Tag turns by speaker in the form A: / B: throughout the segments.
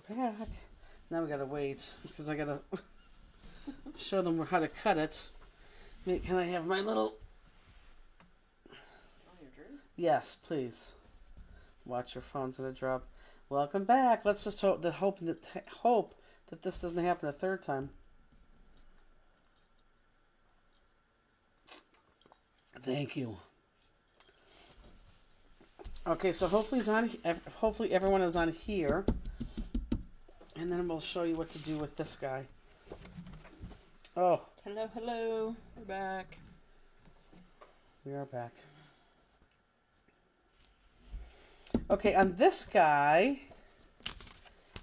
A: We're back. Now we gotta wait because I gotta show them how to cut it. Wait, can I have my little...
B: your dream?
A: Yes, please. Watch your phone's gonna drop. Welcome back. Let's just hope that this doesn't happen a third time. Thank you. Okay, so hopefully everyone is on here, and then we'll show you what to do with this guy. Oh,
B: Hello, we're back.
A: we are back. Okay, on this guy,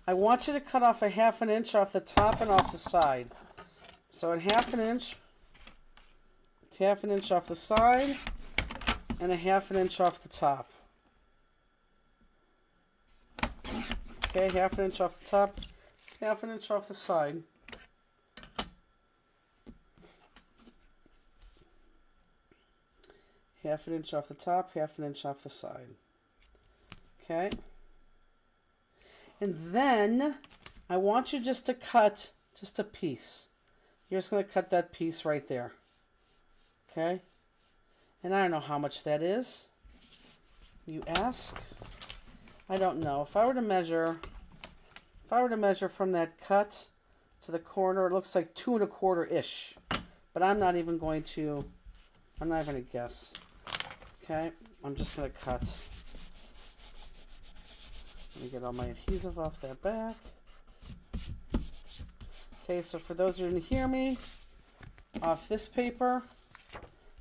A: I want you to cut off a 1/2 inch off the top and off the side. So a 1/2 inch, 1/2 inch off the side, and a 1/2 inch off the top. Okay, 1/2 inch off the top, 1/2 inch off the side. Half an inch off the top, 1/2 inch off the side. Okay. And then I want you just to cut just a piece. You're just going to cut that piece right there. Okay? And I don't know how much that is. You ask? I don't know. If I were to measure from that cut to the corner, it looks like 2 1/4-ish. But I'm not even going to guess. Okay? I'm just going to cut. Let me get all my adhesive off that back. Okay, so for those who didn't hear me, off this paper,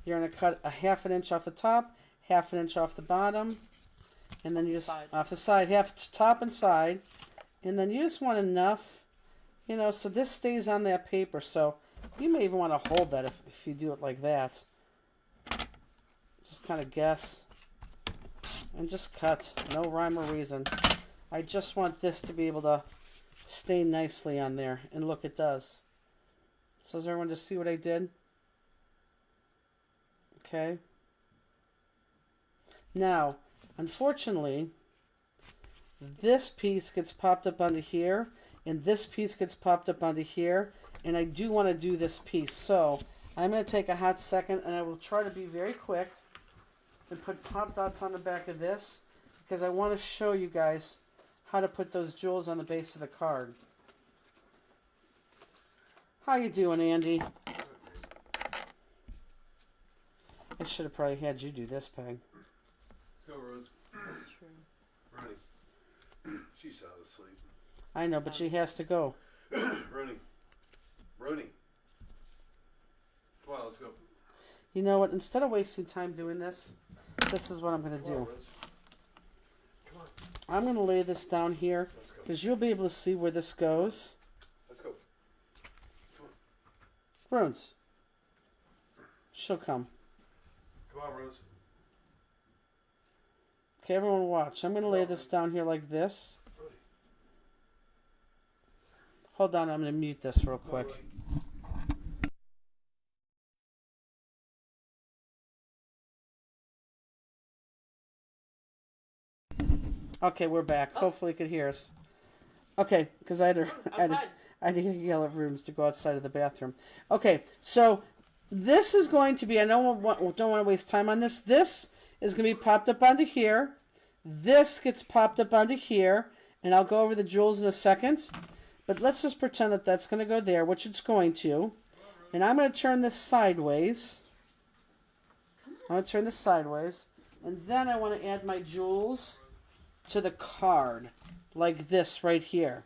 A: you're going to cut a 1/2 inch off the top, 1/2 inch off the bottom, and then you just, off the side, half top and side, and then you just want enough, so this stays on that paper, so you may even want to hold that if you do it like that. Just kind of guess, and just cut, no rhyme or reason. I just want this to be able to stay nicely on there, and look, it does. So does everyone just see what I did? Okay. Now, unfortunately, this piece gets popped up onto here, and this piece gets popped up onto here, and I do want to do this piece. So I'm going to take a hot second, and I will try to be very quick and put pop dots on the back of this, because I want to show you guys how to put those jewels on the base of the card. How you doing, Andy? I should have probably had you do this, Peg.
C: Go, Rose.
B: That's true.
C: Ronnie. She's out asleep.
A: I know, but she has to go.
C: Ronnie. Come on, let's go.
A: You know what? Instead of wasting time doing this, this is what I'm going to
C: Come on,
A: do.
C: Rose. Come on.
A: I'm going to lay this down here,
C: Let's go.
A: because you'll be able to see where this goes.
C: Let's go. Come on.
A: Runes. She'll come.
C: Come on, Rose.
A: Okay, everyone watch. I'm going to lay this down here like this.
C: Ronnie.
A: Hold on, I'm going to mute this real quick. Okay, we're back. Hopefully you could hear us. Okay, because I had to yell at rooms to go outside of the bathroom. Okay, so this is going to be, I don't want to waste time on this. This is going to be popped up onto here. This gets popped up onto here, and I'll go over the jewels in a second. But let's just pretend that that's going to go there, which it's going to. And I'm going to turn this sideways. I'm going to turn this sideways. And then I want to add my jewels to the card, like this right here.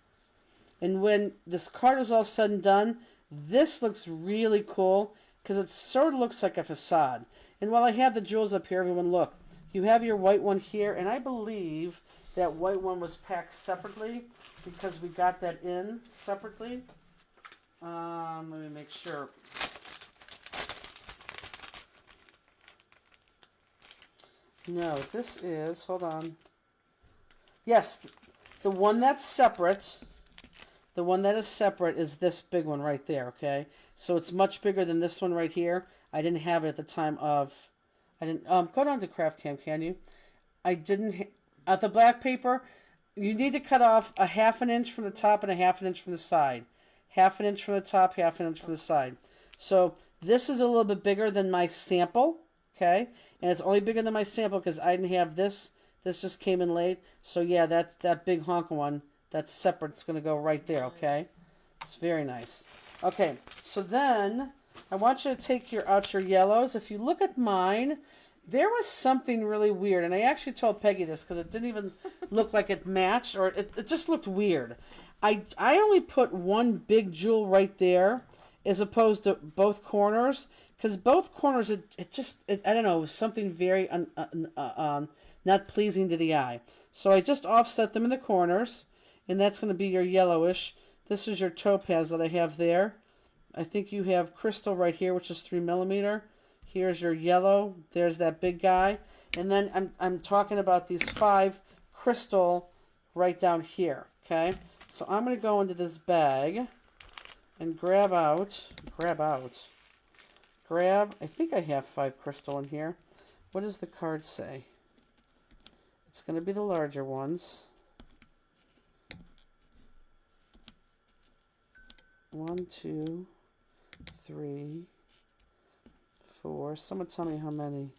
A: And when this card is all said and done, this looks really cool because it sort of looks like a facade. And while I have the jewels up here, everyone look. You have your white one here, and I believe that white one was packed separately because we got that in separately. Let me make sure. No, this is, hold on. Yes, the one that's separate, the one that is separate is this big one right there, okay? So it's much bigger than this one right here. I didn't have it at the time of, go down to Craft Camp, can you? I didn't, the black paper, you need to cut off a half an inch from the top and a half an inch from the side. Half an inch from the top, half an inch from the side. So this is a little bit bigger than my sample, okay? And it's only bigger than my sample because I didn't have this. This just came in late. So yeah, that's that big honking one. That's separate. It's going to go right there, okay? It's very nice. Okay, so then I want you to take out your yellows. If you look at mine, there was something really weird. And I actually told Peggy this because it didn't even look like it matched, or it just looked weird. I only put one big jewel right there as opposed to both corners, because both corners, I don't know, was something very not pleasing to the eye. So I just offset them in the corners, and that's going to be your yellowish. This is your topaz that I have there. I think you have crystal right here, which is 3mm. Here's your yellow. There's that big guy. And then I'm talking about these 5 crystal right down here, okay? So I'm going to go into this bag and grab, I think I have 5 crystal in here. What does the card say? It's going to be the larger ones. 1, 2, 3, 4. Someone tell me how many.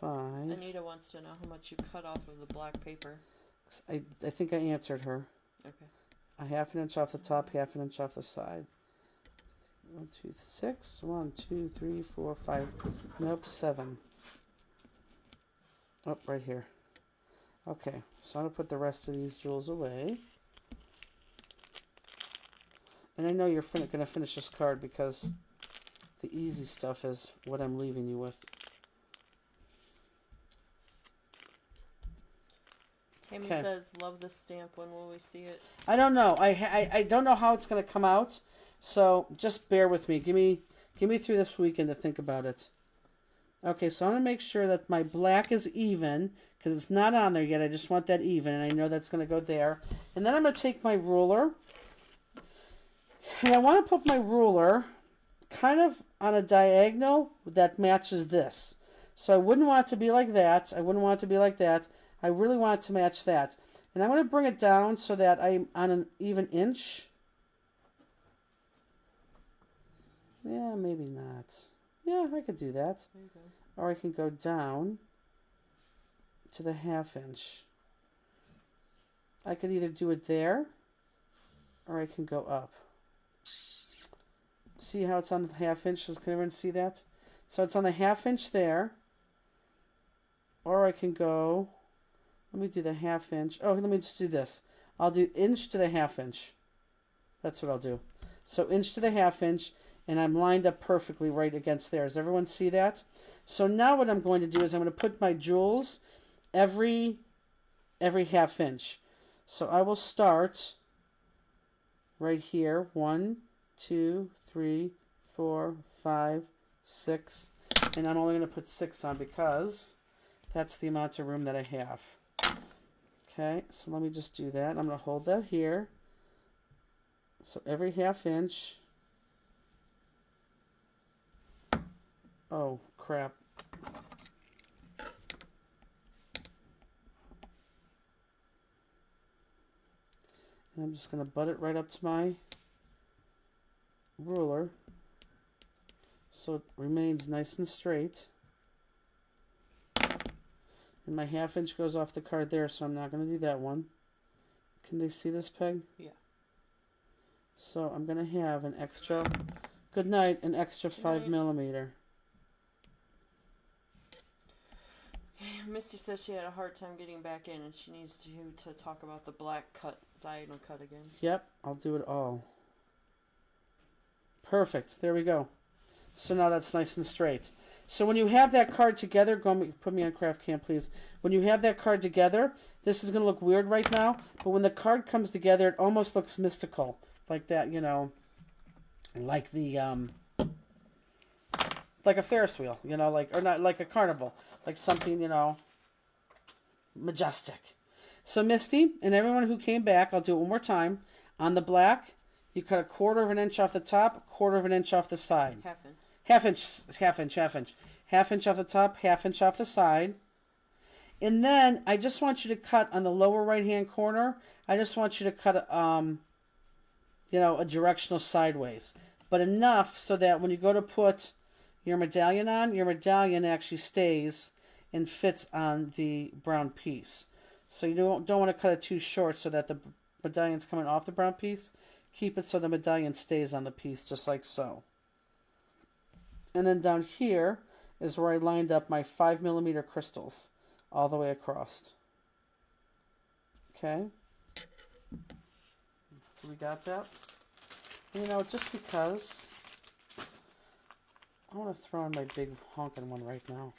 A: 5.
B: Anita wants to know how much you cut off of the black paper.
A: I think I answered her.
B: Okay.
A: A half an inch off the top, half an inch off the side. 1, 2, 6. 1, 2, 3, 4, 5. Nope, 7. Oh, right here. Okay, so I'm going to put the rest of these jewels away. And I know you're going to finish this card because the easy stuff is what I'm leaving you with.
B: Amy says, love this stamp. When will we see it?
A: I don't know. I don't know how it's going to come out. So just bear with me. Give me through this weekend to think about it. Okay, so I'm going to make sure that my black is even because it's not on there yet. I just want that even, and I know that's going to go there. And then I'm going to take my ruler, and I want to put my ruler kind of on a diagonal that matches this. So I wouldn't want it to be like that. I wouldn't want it to be like that. I really want it to match that. And I'm going to bring it down so that I'm on an even inch. Yeah, maybe not. Yeah, I could do that.
B: There you go.
A: Or I can go down to the half inch. I could either do it there, or I can go up. See how it's on the half inch? Can everyone see that? So it's on the half inch there. Or I can go, let me do the half inch. Oh, let me just do this. I'll do inch to the half inch. That's what I'll do. So inch to the half inch. And I'm lined up perfectly right against there. Does everyone see that? So now what I'm going to do is I'm going to put my jewels every half inch. So I will start right here. 1, 2, 3, 4, 5, 6. And I'm only going to put 6 on because that's the amount of room that I have. Okay, so let me just do that. I'm going to hold that here. So every half inch. Oh, crap. And I'm just going to butt it right up to my ruler so it remains nice and straight. And my half inch goes off the card there, so I'm not going to do that one. Can they see this, Peg?
B: Yeah.
A: So I'm going to have an extra, good night, an extra 5mm.
B: Misty says she had a hard time getting back in and she needs to talk about the black diagonal cut again.
A: Yep, I'll do it all. Perfect. There we go. So now that's nice and straight. So when you have that card together, put me on craft cam, please. When you have that card together, this is going to look weird right now, but when the card comes together, it almost looks mystical. Like that, you know, like the, like a Ferris wheel, you know, like, or not, like a carnival. Like something, you know, majestic. So Misty and everyone who came back, I'll do it one more time. On the black, you cut 1/4 inch off the top, 1/4 inch off the side.
B: Half inch.
A: Half inch. Half inch off the top, half inch off the side. And then I just want you to cut on the lower right-hand corner. I just want you to cut, a directional sideways. But enough so that when you go to put your medallion on, your medallion actually stays and fits on the brown piece. So you don't want to cut it too short so that the medallion's coming off the brown piece. Keep it so the medallion stays on the piece, just like so. And then down here is where I lined up my 5mm crystals all the way across. Okay? We got that? Just because I want to throw in my big honking one right now.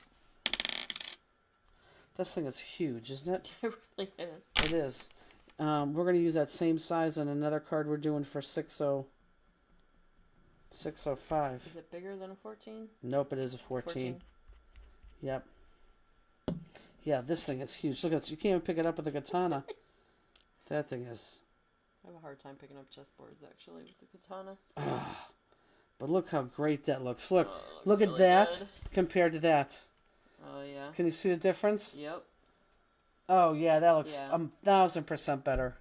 A: This thing is huge, isn't it?
B: It really is.
A: It is. We're going to use that same size on another card we're doing for 605.
B: Is it bigger than a 14?
A: Nope, it is a 14. Yep. Yeah, this thing is huge. Look at this. You can't even pick it up with a katana. That thing is...
B: I have a hard time picking up chessboards, actually, with the katana.
A: But look how great that looks. Look.
B: Looks
A: Look at
B: really
A: that
B: good.
A: compared to that.
B: Oh, yeah.
A: Can you see the difference?
B: Yep.
A: Oh, yeah, that looks
B: Yeah.
A: 1,000% better.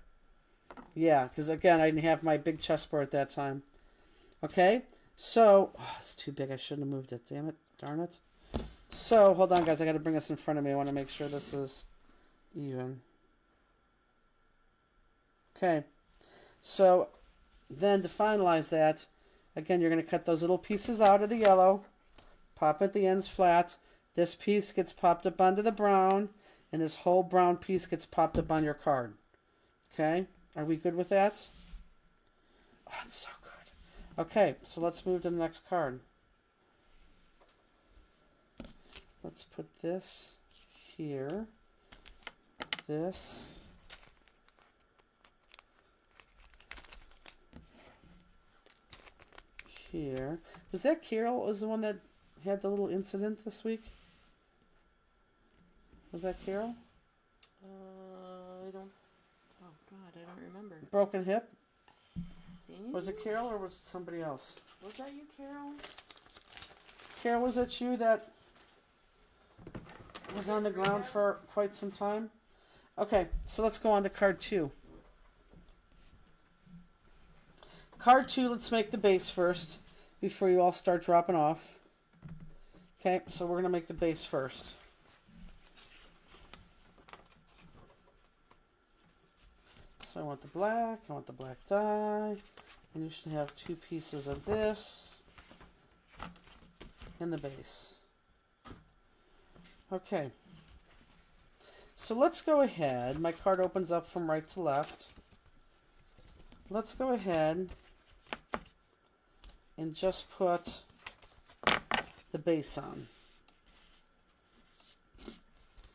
A: Yeah, because, again, I didn't have my big chessboard at that time. Okay, so... Oh, it's too big. I shouldn't have moved it. Damn it. Darn it. So, hold on, guys. I got to bring this in front of me. I want to make sure this is even. Okay. So, then to finalize that, again, you're going to cut those little pieces out of the yellow. Pop at the ends flat. This piece gets popped up onto the brown. And this whole brown piece gets popped up on your card. Okay? Are we good with that? Oh, it's so good. Okay, so let's move to the next card. Let's put this here. This. Here. Was that Carol was the one that had the little incident this week? Was that Carol?
B: I don't... Oh, God, I don't remember.
A: Broken hip?
B: think.
A: Was it Carol or was it somebody else?
B: Was that you, Carol?
A: Carol, was it you that was on the ground for quite some time? Okay, so let's go on to card 2. Card 2, let's make the base first before you all start dropping off. Okay, so we're going to make the base first. So I want the black dye, and you should have 2 pieces of this in the base. Okay, so let's go ahead. My card opens up from right to left. Let's go ahead and just put the base on.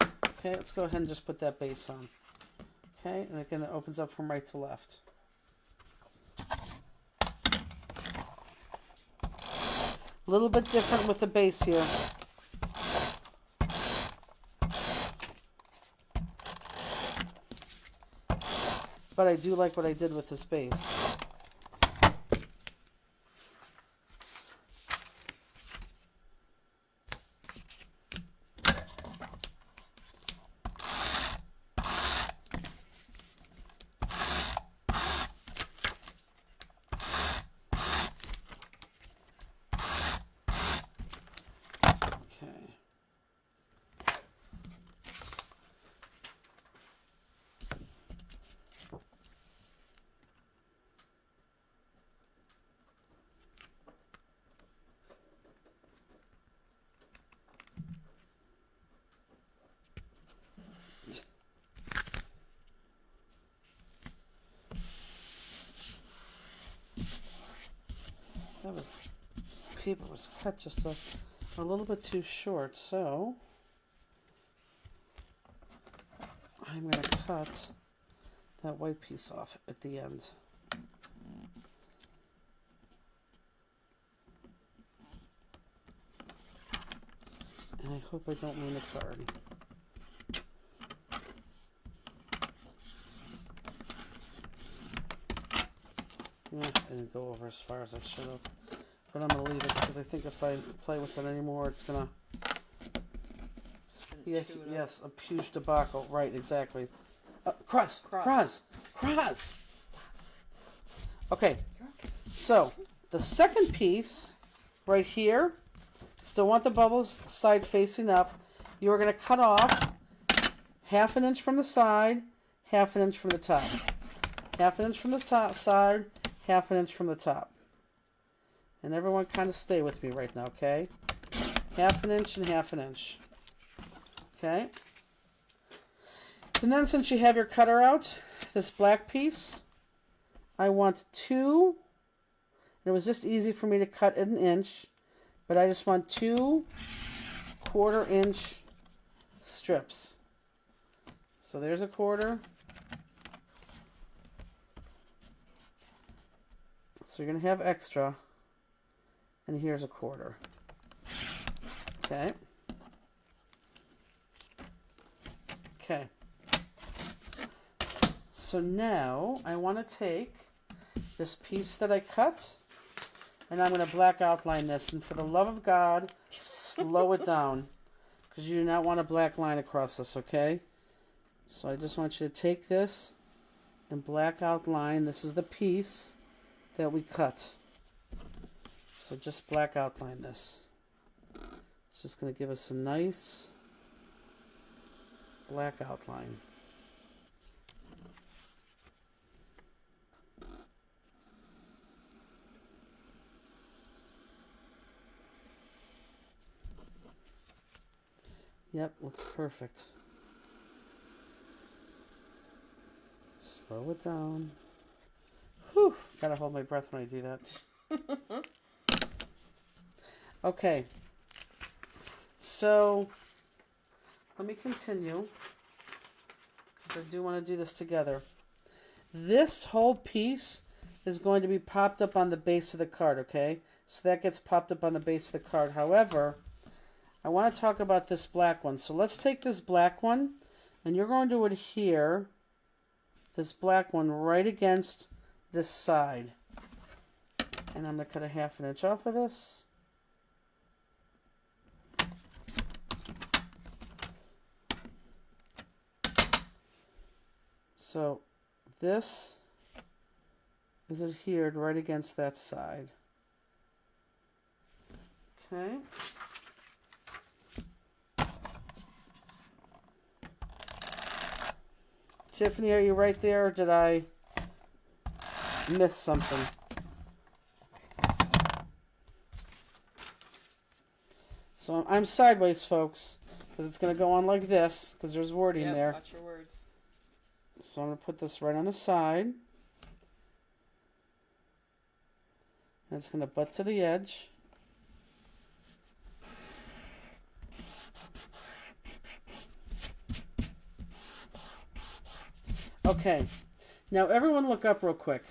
A: Okay, let's go ahead and just put that base on. Okay, and again, it opens up from right to left. A little bit different with the base here. But I do like what I did with this base. Okay. Paper was cut just a little bit too short, so I'm going to cut that white piece off at the end. And I hope I don't ruin the card. I didn't go over as far as I should have. But I'm going to leave it because I think if I play with it anymore, it's going to...
B: chew it up.
A: Yes, a huge debacle. Right, exactly. Cross. Okay, so the second piece right here, still want the bubbles side facing up. You're going to cut off 1/2 inch from the side, 1/2 inch from the top. 1/2 inch from the top side, 1/2 inch from the top. And everyone kind of stay with me right now, okay? 1/2 inch and 1/2 inch. Okay? And then since you have your cutter out, this black piece, I want 2, and it was just easy for me to cut at 1 inch, but I just want 2 1/4 inch strips. So there's a 1/4. So you're going to have extra, and here's a 1/4. Okay. Okay. So now I want to take this piece that I cut, and I'm going to black outline this. And for the love of God, slow it down, because you do not want a black line across this, okay? So I just want you to take this and black outline. This is the piece that we cut. So just black outline this. It's just going to give us a nice black outline. Yep, looks perfect. Slow it down. Whew, gotta hold my breath when I do that. Okay. So, let me continue, because I do want to do this together. This whole piece is going to be popped up on the base of the card, okay? So that gets popped up on the base of the card. However, I want to talk about this black one. So let's take this black one, and you're going to adhere this black one right against this side. And I'm going to cut a 1/2 inch off of this. So this is adhered right against that side. Okay. Tiffany, are you right there, or did I miss something? So I'm sideways, folks, because it's going to go on like this, because there's wording there.
B: Watch your words.
A: So I'm going to put this right on the side. And it's going to butt to the edge. Okay, now everyone look up real quick.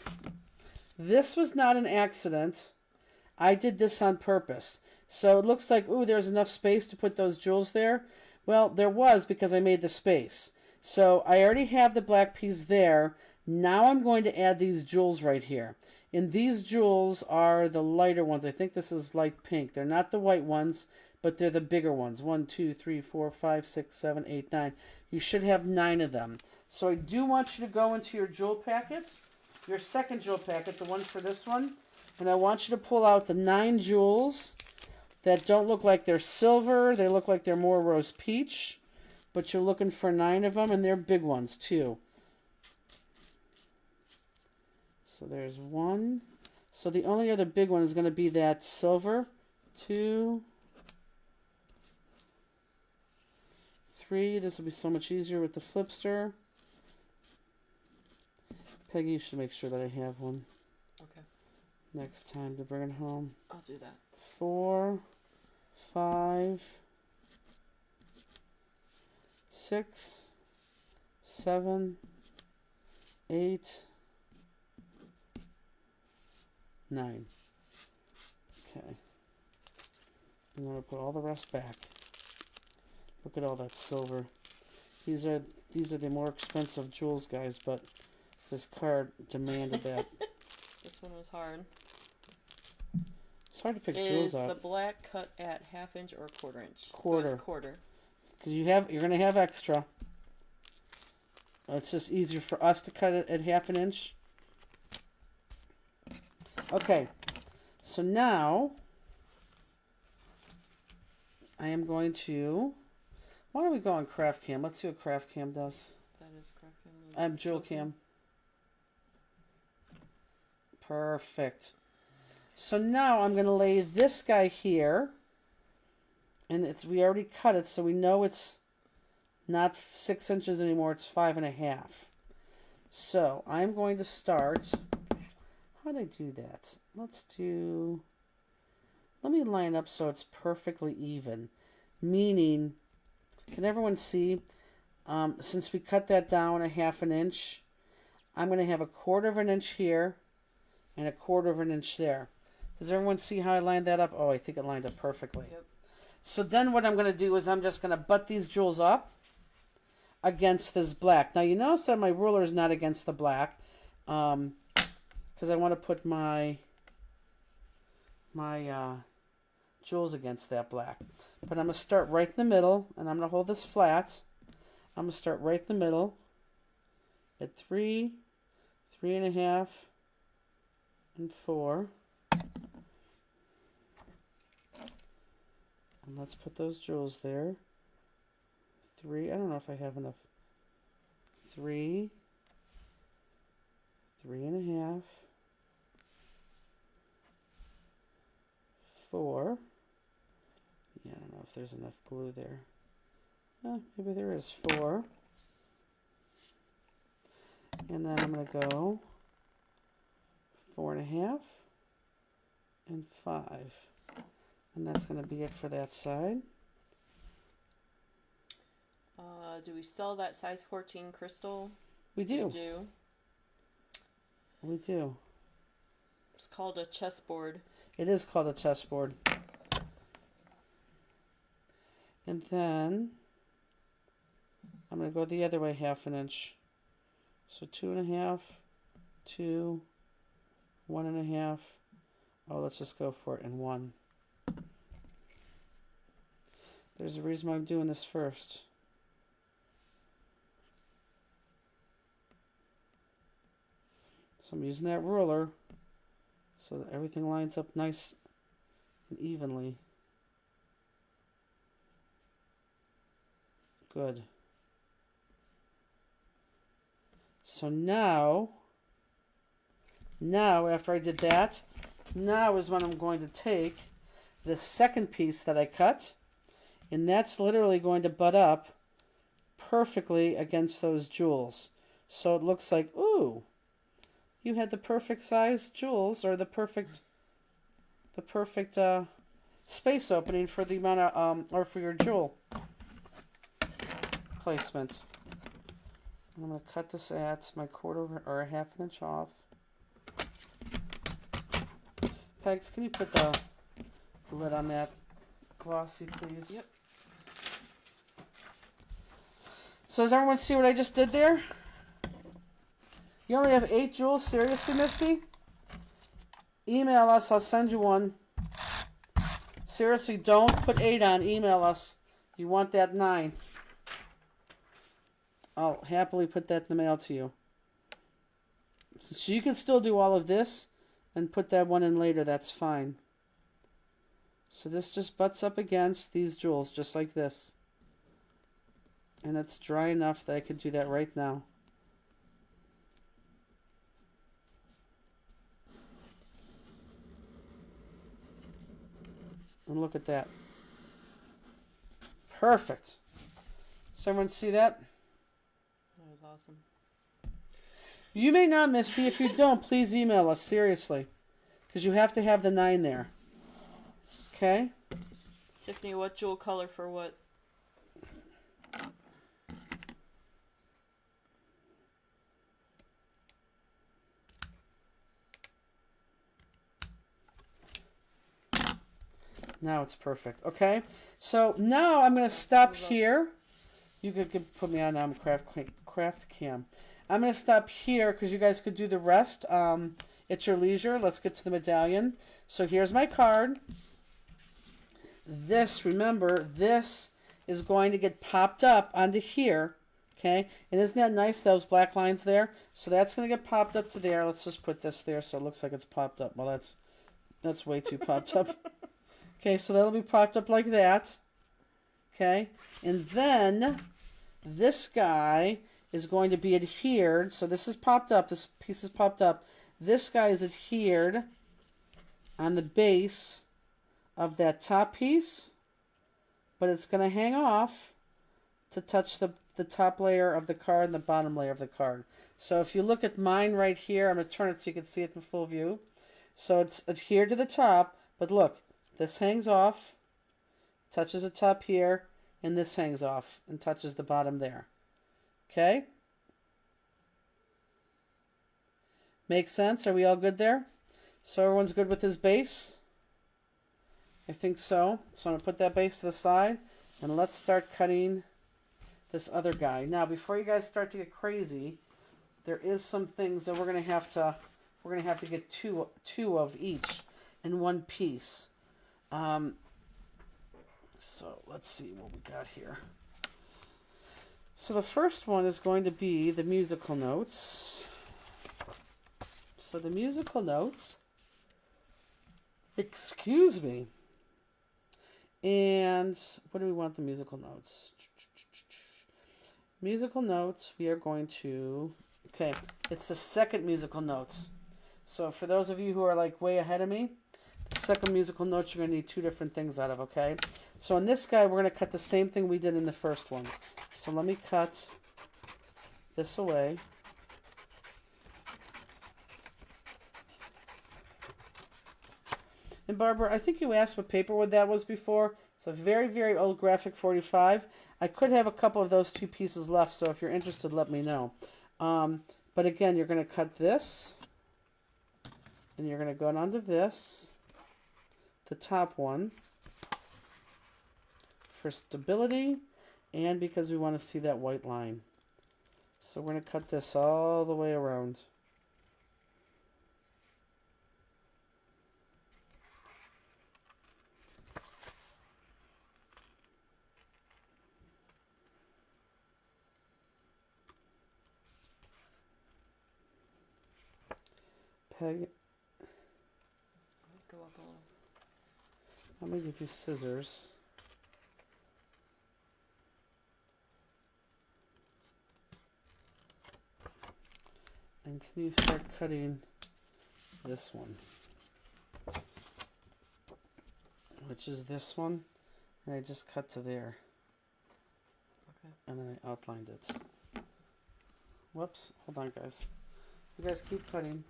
A: This was not an accident. I did this on purpose. So it looks like, ooh, there's enough space to put those jewels there. Well, there was, because I made the space. So I already have the black piece there. Now I'm going to add these jewels right here. And these jewels are the lighter ones. I think this is light pink. They're not the white ones, but they're the bigger ones. 1, 2, 3, 4, 5, 6, 7, 8, 9. You should have 9 of them. So I do want you to go into your jewel packet, your second jewel packet, the one for this one, and I want you to pull out the 9 jewels that don't look like they're silver. They look like they're more rose peach, but you're looking for 9 of them, and they're big ones too. So there's 1. So the only other big one is going to be that silver. 2, 3. This will be so much easier with the flipster. Peggy, you should make sure that I have one.
B: Okay.
A: Next time to bring it home.
B: I'll do that.
A: 4, 5, 6, 7, 8, 9. Okay. And I'm going to put all the rest back. Look at all that silver. These are the more expensive jewels, guys, but this card demanded that.
B: This one was hard.
A: It's hard to pick jewels
B: Is
A: out.
B: the black cut at 1/2 inch or 1/4 inch?
A: Quarter.
B: It was quarter.
A: because you're going to have extra. It's just easier for us to cut it at 1/2 inch. Okay, so now I am going to, why don't we go on Craft Cam? Let's see what Craft Cam does.
B: That is correct.
A: I'm Jewel Cam. Perfect. So now I'm going to lay this guy here. And we already cut it, so we know it's not 6 inches anymore. It's 5.5. So I'm going to start. How do I do that? Let me line up so it's perfectly even. Meaning, can everyone see? Since we cut that down 1/2 inch, I'm going to have 1/4 inch here and 1/4 inch there. Does everyone see how I lined that up? Oh, I think it lined up perfectly.
B: Yep.
A: So then what I'm going to do is I'm just going to butt these jewels up against this black. Now you notice that my ruler is not against the black because I want to put my jewels against that black. But I'm going to start right in the middle, and I'm going to hold this flat. I'm going to start right in the middle at 3, 3.5, and 4. And let's put those jewels there. 3, I don't know if I have enough. 3, 3.5, 4. Yeah, I don't know if there's enough glue there. Maybe there is 4. And then I'm going to go 4.5 and 5. And that's going to be it for that side.
B: Do we sell that size 14 crystal?
A: We do.
B: We do.
A: We do.
B: It's called a chessboard.
A: It is called a chessboard. And then I'm going to go the other way 1/2 inch. So 2.5, 2, 1.5. Oh, let's just go for it in 1. There's a reason why I'm doing this first. So I'm using that ruler so that everything lines up nice and evenly. Good. So now after I did that, now is when I'm going to take the second piece that I cut, and that's literally going to butt up perfectly against those jewels. So it looks like, ooh, you had the perfect size jewels, or the perfect space opening for the amount of or for your jewel placement. I'm going to cut this at my 1/4 or 1/2 inch off. Pegs, can you put the lid on that glossy, please?
B: Yep.
A: So does everyone see what I just did there? You only have 8 jewels? Seriously, Misty? Email us. I'll send you one. Seriously, don't put 8 on. Email us. You want that 9. I'll happily put that in the mail to you. So you can still do all of this and put that one in later. That's fine. So this just butts up against these jewels, just like this. And it's dry enough that I could do that right now. And look at that. Perfect. Does everyone see that?
B: That was awesome.
A: You may not, Misty. If you don't, please email us, seriously. Because you have to have the 9 there. Okay?
B: Tiffany, what jewel color for what?
A: Now it's perfect. Okay? So now I'm going to stop here. You could put me on craft cam. I'm going to stop here because you guys could do the rest at your leisure. Let's get to the medallion. So here's my card. This, remember, this is going to get popped up onto here. Okay, and isn't that nice, those black lines there? So that's going to get popped up to there. Let's just put this there so it looks like it's popped up. Well, that's way too popped up. Okay, so that'll be popped up like that. Okay, and then this guy is going to be adhered. So this is popped up. This piece is popped up. This guy is adhered on the base of that top piece, but it's going to hang off to touch the top layer of the card and the bottom layer of the card. So if you look at mine right here, I'm going to turn it so you can see it in full view. So it's adhered to the top, but look, this hangs off, touches the top here, and this hangs off and touches the bottom there. Okay? Makes sense? Are we all good there? So everyone's good with his base? I think so. So I'm going to put that base to the side, and let's start cutting this other guy. Now, before you guys start to get crazy, there is some things that we're gonna have to get two of each in one piece. So let's see what we got here. So the first one is going to be the musical notes. So the musical notes, excuse me. And what do we want the musical notes? Musical notes, we are going to, okay, it's the second musical notes. So for those of you who are like way ahead of me, the second musical notes you're going to need two different things out of, okay? So on this guy, we're going to cut the same thing we did in the first one. So let me cut this away. And Barbara, I think you asked what paperwood that was before. It's a very, very old graphic 45. I could have a couple of those two pieces left, so if you're interested, let me know. But again, you're going to cut this, and you're going to go down to this, the top one, for stability, and because we want to see that white line. So we're going to cut this all the way around. Peg.
B: Go up a little.
A: Let me give you scissors. And can you start cutting this one? Which is this one. And I just cut to there.
B: Okay.
A: And then I outlined it. Whoops. Hold on, guys. You guys keep cutting.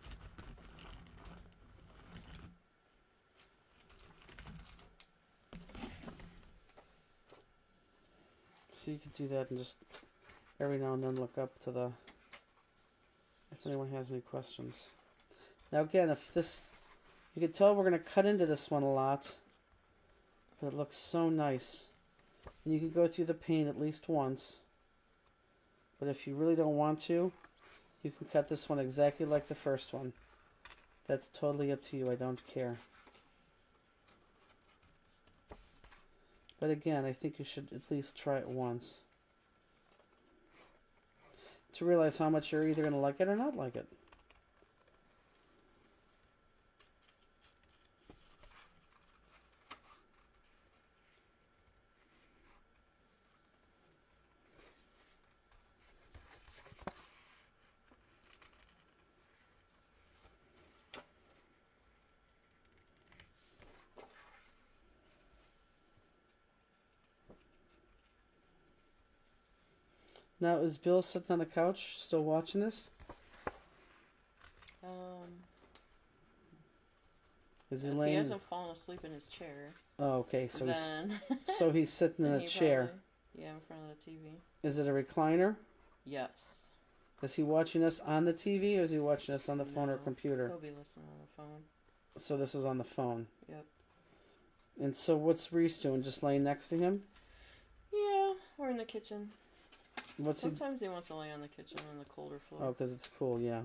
A: So you could do that and just every now and then look up to the, if anyone has any questions. Now again, if this, you can tell we're going to cut into this one a lot, but it looks so nice. And you can go through the paint at least once, but if you really don't want to, you can cut this one exactly like the first one. That's totally up to you, I don't care. But again, I think you should at least try it once to realize how much you're either going to like it or not like it. Now, is Bill sitting on the couch still watching this? Is he
B: if
A: laying?
B: he hasn't fallen asleep in his chair,
A: Oh, okay. So
B: then
A: so he's sitting in
B: then
A: a
B: he
A: chair.
B: probably, yeah, in front of the TV.
A: Is it a recliner?
B: Yes.
A: Is he watching us on the TV, or is he watching us on the phone or computer?
B: He'll be listening on the phone.
A: So this is on the phone.
B: Yep.
A: And so what's Reese doing? Just laying next to him?
B: Yeah, we're in the kitchen.
A: What's
B: Sometimes he wants to lay on the kitchen on the colder floor.
A: Oh, because it's cool, yeah.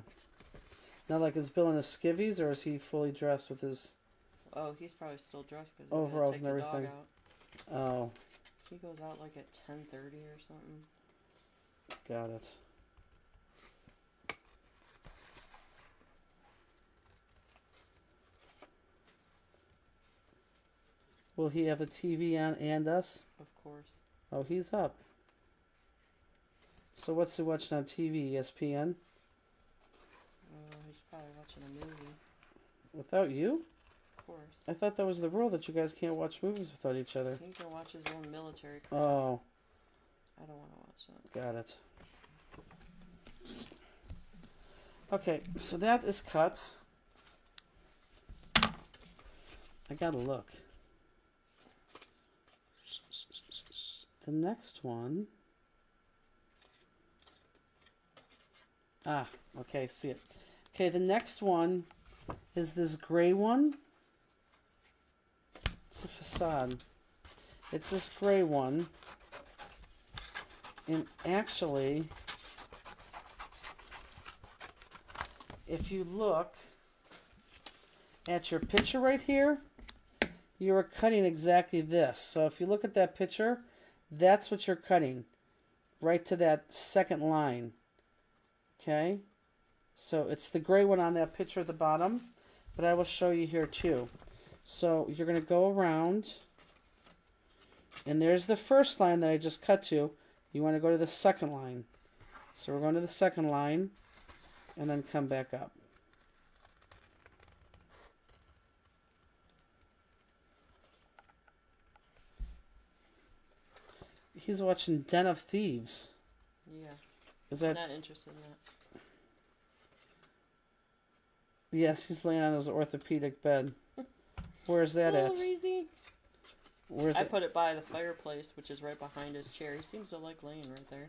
A: Now, like, is Bill in his skivvies, or is he fully dressed with his
B: Oh, he's probably still dressed because
A: overalls and everything? Oh,
B: He goes out like at 10:30 or something.
A: Got it. Will he have the TV on and us?
B: Of course.
A: Oh, he's up. So what's he watching on TV? ESPN?
B: He's probably watching a movie.
A: Without you?
B: Of course.
A: I thought that was the rule, that you guys can't watch movies without each other.
B: He can watch his own military.
A: Oh.
B: I don't want to watch that.
A: Got it. Okay, so that is cut. I gotta look. The next one. Ah, okay, see it. Okay, the next one is this gray one. It's a facade. It's this gray one. And actually, if you look at your picture right here, you are cutting exactly this. So if you look at that picture, that's what you're cutting. Right to that second line. Okay? So it's the gray one on that picture at the bottom, but I will show you here too. So you're going to go around, and there's the first line that I just cut to. You want to go to the second line. So we're going to the second line, and then come back up. He's watching Den of Thieves.
B: Yeah.
A: Is that?
B: I'm not interested in that.
A: Yes, he's laying on his orthopedic bed. Where's that at?
B: Easy.
A: Where's
B: I
A: it?
B: put it by the fireplace, which is right behind his chair. He seems to like laying right there.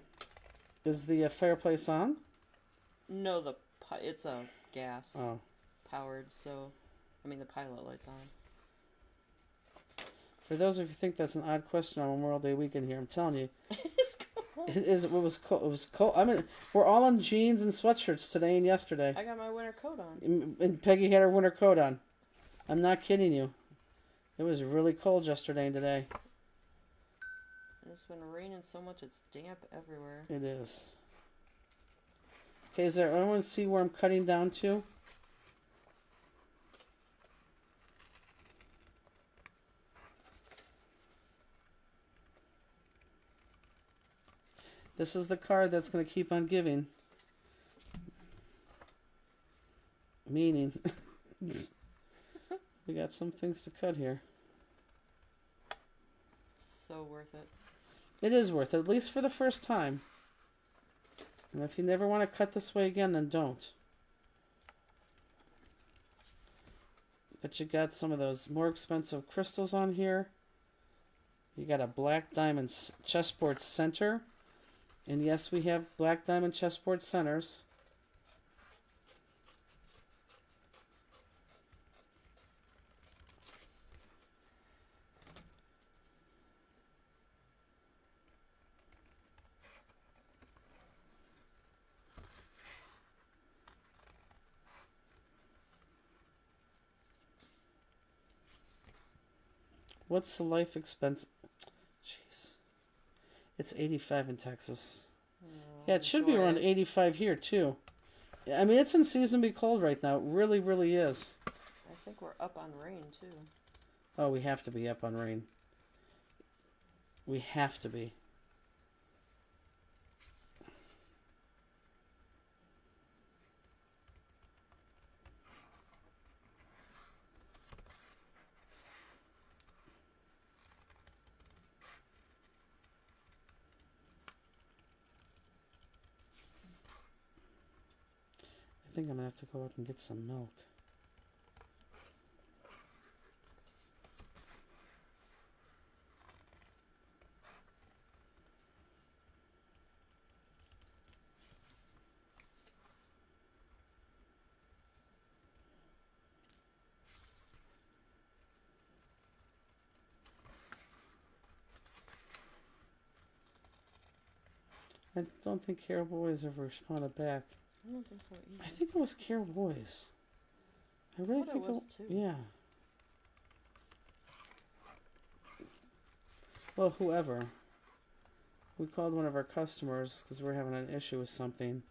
A: Is the fireplace on?
B: No, it's a gas
A: Oh.
B: powered, so I mean the pilot light's on.
A: For those of you who think that's an odd question on Memorial Day weekend here, I'm telling you,
B: It is cold.
A: it was cold. It was cold. I mean, we're all in jeans and sweatshirts today and yesterday.
B: I got my winter coat on.
A: And Peggy had her winter coat on. I'm not kidding you. It was really cold yesterday and today.
B: And it's been raining so much it's damp everywhere.
A: It is. Okay, is there anyone see where I'm cutting down to? This is the card that's going to keep on giving. Meaning, we got some things to cut here.
B: So worth it.
A: It is worth it, at least for the first time. And if you never want to cut this way again, then don't. But you got some of those more expensive crystals on here. You got a black diamond chessboard center. And yes, we have black diamond chessboard centers. What's the life expense? Jeez. It's 85 in Texas. Yeah, it should be around 85 here, too. I mean, it's in season to be cold right now. It really, really is.
B: I think we're up on rain, too.
A: Oh, we have to be up on rain. We have to be. I think I'm going to have to go out and get some milk. I don't think Carol Boys ever responded back.
B: I don't think so either.
A: I think it was Carol Boys. I really think
B: it was too.
A: Yeah. well, whoever. We called one of our customers because we're having an issue with something.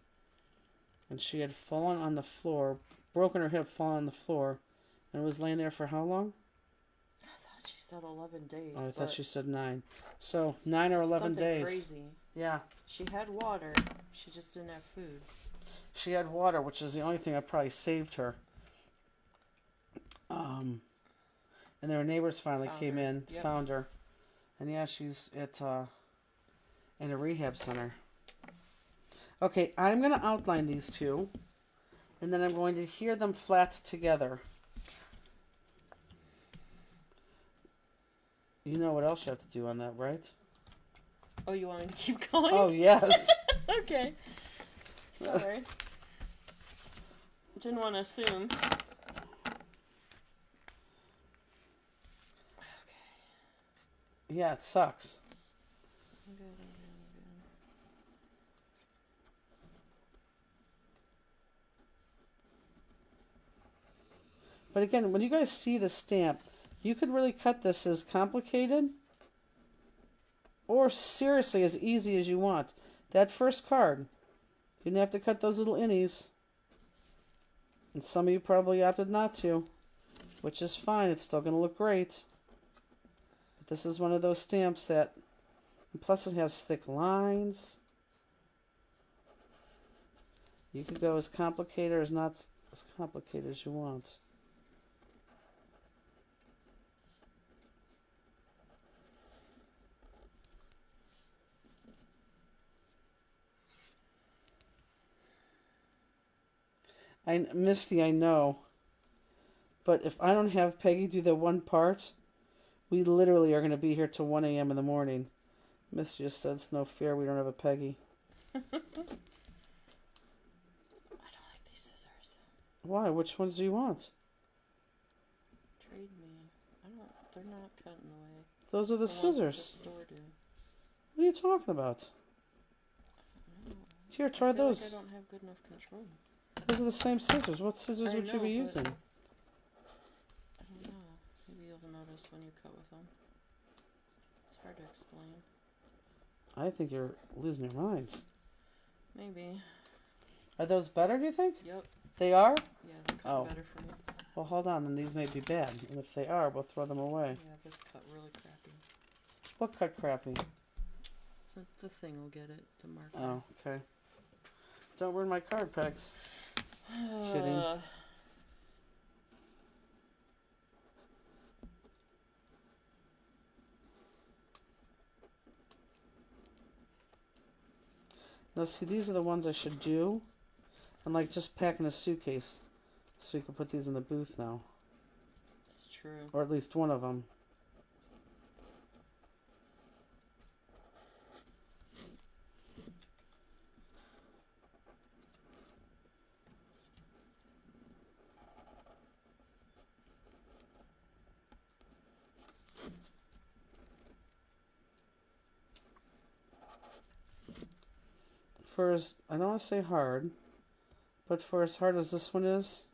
A: And she had fallen on the floor, broken her hip, fallen on the floor, and was laying there for how long?
B: I thought she said 11 days.
A: Oh, I thought she said 9. So 9 or 11 days.
B: Crazy.
A: Yeah.
B: She had water. She just didn't have food.
A: She had water, which is the only thing that probably saved her. And their neighbors finally came in, found her, and yeah, she's at in a rehab center. Okay, I'm going to outline these two, and then I'm going to hear them flat together. You know what else you have to do on that, right?
B: Oh, you want me to keep going?
A: Oh, yes.
B: Okay. Sorry. Didn't want to assume.
A: Yeah, it sucks.
B: I'm good.
A: But again, when you guys see the stamp, you could really cut this as complicated or seriously as easy as you want. That first card, you didn't have to cut those little innies. And some of you probably opted not to, which is fine. It's still going to look great. But this is one of those stamps that, and plus it has thick lines. You could go as complicated or as not as complicated as you want. Misty, I know. But if I don't have Peggy do the one part, we literally are going to be here till 1 a.m. in the morning. Misty just said it's no fair we don't have a Peggy.
B: I don't like these scissors.
A: Why? Which ones do you want?
B: Trade me. They're not cutting the way.
A: Those are the scissors.
B: The store do.
A: What are you talking about? Here, try those.
B: Like I don't have good enough control.
A: Those are the same scissors. What scissors would you be using?
B: I don't know. Maybe you'll notice when you cut with them. It's hard to explain.
A: I think you're losing your mind.
B: Maybe.
A: Are those better, do you think?
B: Yep.
A: They are?
B: Yeah, they're cutting better for me.
A: Well, hold on. Then these may be bad. And if they are, we'll throw them away.
B: Yeah, this cut really crappy.
A: What cut crappy?
B: The thing will get it. The marker.
A: Oh, okay. Don't ruin my card packs. Kidding. Now, see, these are the ones I should do. And, like, just pack in a suitcase. So you can put these in the booth now.
B: It's true.
A: Or at least one of them. For as, I don't want to say hard, but for as hard as this one is,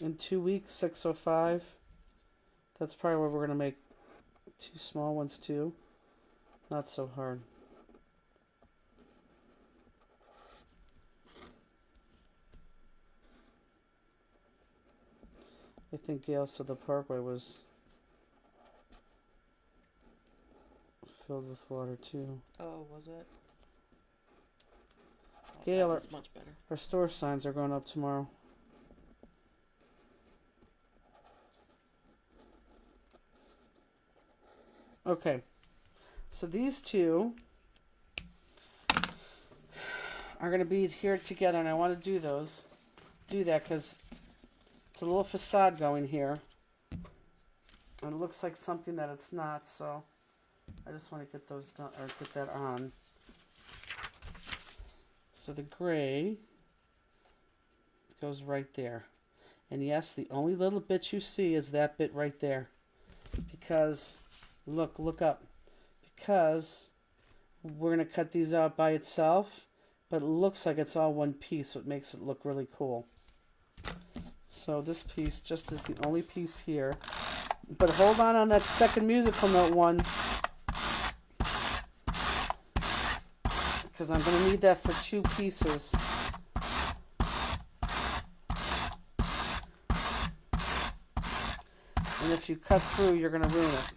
A: in 2 weeks, 605, that's probably where we're going to make 2 small ones too. Not so hard. I think Gail said the Parkway was filled with water too.
B: Oh, was it?
A: Gail,
B: that was much better.
A: Our store signs are going up tomorrow. Okay, so these two are going to be here together, and I want to do that because it's a little facade going here, and it looks like something that it's not. So I just want to get those done or get that on. So the gray goes right there. And yes, the only little bit you see is that bit right there. Because, look up. Because we're going to cut these out by itself, but it looks like it's all one piece, so it makes it look really cool. So this piece just is the only piece here. But hold on that second musical note one. because I'm going to need that for 2 pieces. And if you cut through, you're going to ruin it.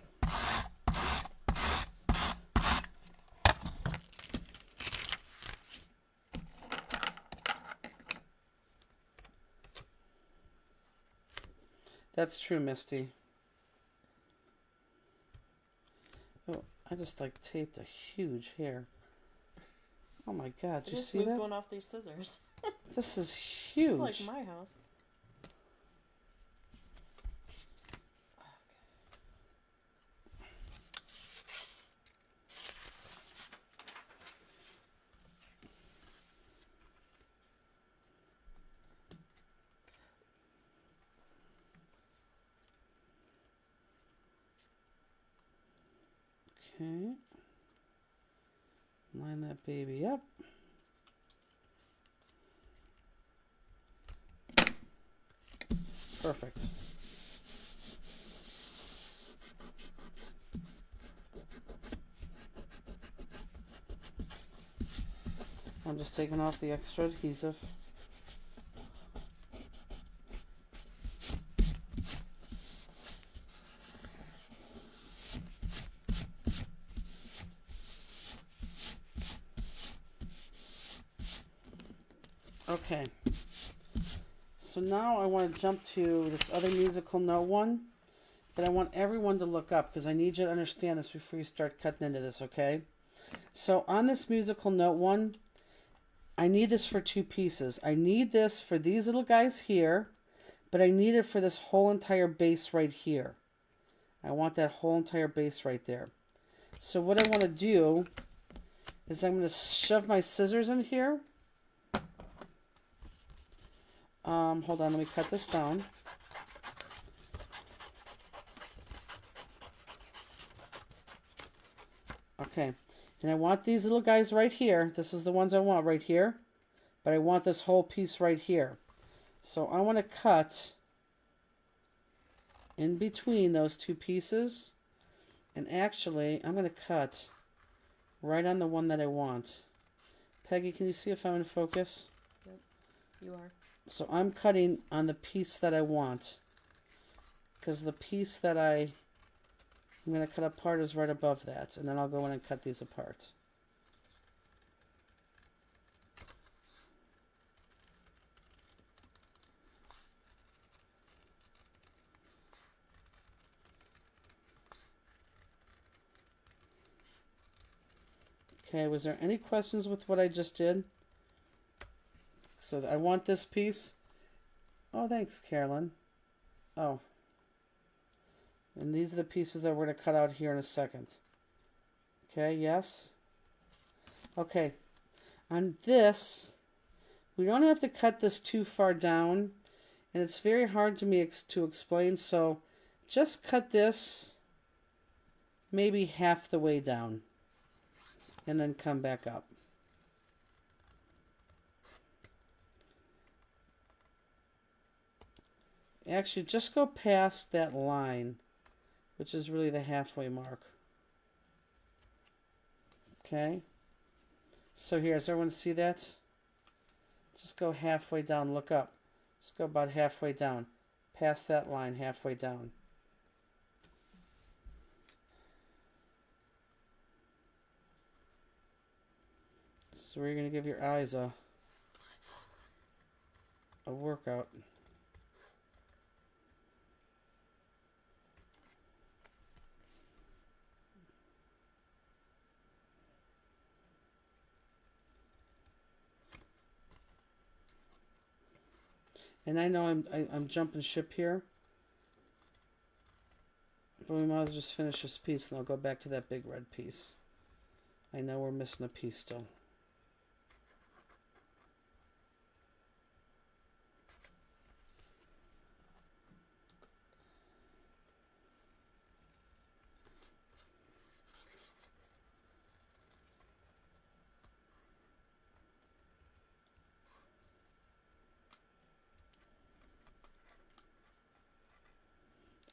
A: That's true, Misty. Oh, I just like taped a huge hair. Oh my God, did you see that?
B: One off these scissors.
A: This is huge.
B: It's like my house.
A: Okay. Line that baby up. Perfect. I'm just taking off the extra adhesive. Okay, so now I want to jump to this other musical note one, but I want everyone to look up because I need you to understand this before you start cutting into this, okay? So on this musical note one, I need this for 2 pieces. I need this for these little guys here, but I need it for this whole entire base right here. I want that whole entire base right there. So what I want to do is I'm going to shove my scissors in here. Hold on, let me cut this down. Okay, and I want these little guys right here. This is the ones I want right here, but I want this whole piece right here. So I want to cut in between those 2 pieces, and actually I'm going to cut right on the one that I want. Peggy, can you see if I'm in focus?
B: Yep, you are.
A: So I'm cutting on the piece that I want, because the piece that I'm going to cut apart is right above that, and then I'll go in and cut these apart. Okay, was there any questions with what I just did? So I want this piece. Oh, thanks, Carolyn. Oh. And these are the pieces that we're going to cut out here in a second. Okay, yes? Okay. On this, we don't have to cut this too far down. And it's very hard to me to explain, so just cut this maybe half the way down. And then come back up. Actually, just go past that line, which is really the halfway mark. Okay? So here, does everyone see that? Just go halfway down, look up. Just go about halfway down. Past that line, halfway down. So we're going to give your eyes a workout. And I know I'm jumping ship here, but we might as well just finish this piece and I'll go back to that big red piece. I know we're missing a piece still.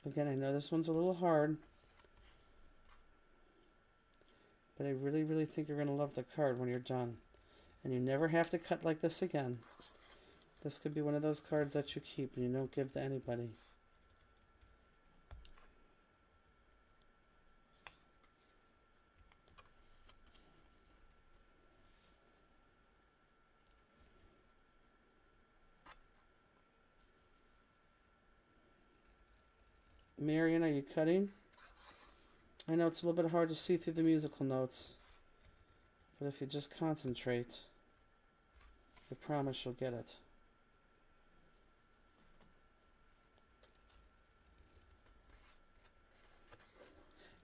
A: Again, I know this one's a little hard, but But I really, really think you're going to love the card when you're done. And you never have to cut like this again. This could be one of those cards that you keep and you don't give to anybody. Marion, are you cutting? I know it's a little bit hard to see through the musical notes, but if you just concentrate, I promise you'll get it.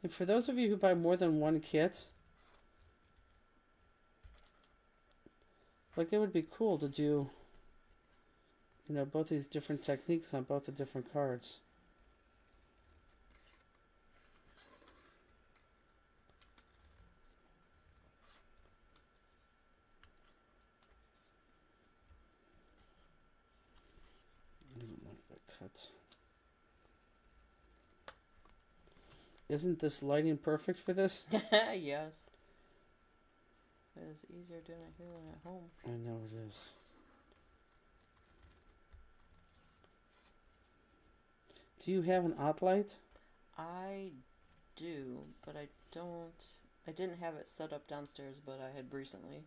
A: And for those of you who buy more than one kit, like it would be cool to do, you know, both these different techniques on both the different cards. Isn't this lighting perfect for this?
B: Yes. It is easier doing it here than at home.
A: I know it is. Do you have an odd light?
B: I do, but I don't. I didn't have it set up downstairs, but I had recently.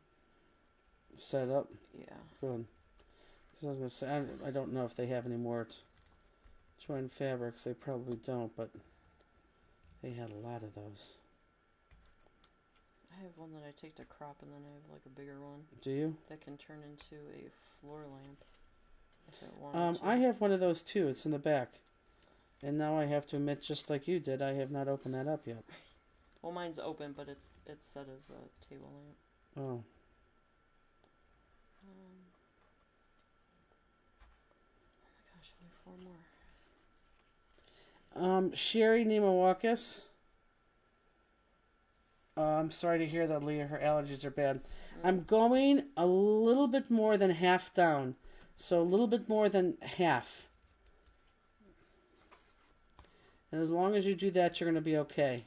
A: Set up?
B: Yeah.
A: Good. Because I was going to say, I don't know if they have any more at Joint Fabrics. They probably don't, but they had a lot of those.
B: I have one that I take to crop, and then I have like a bigger one.
A: Do you?
B: That can turn into a floor lamp. If I wanted to.
A: I have one of those too. It's in the back. And now I have to admit, just like you did, I have not opened that up yet.
B: Well, mine's open, but it's set as a table lamp.
A: Oh.
B: Oh my gosh, only 4 more.
A: Sherry Nemawakis. I'm sorry to hear that, Leah. Her allergies are bad. I'm going a little bit more than half down. So a little bit more than half. And as long as you do that, you're going to be okay.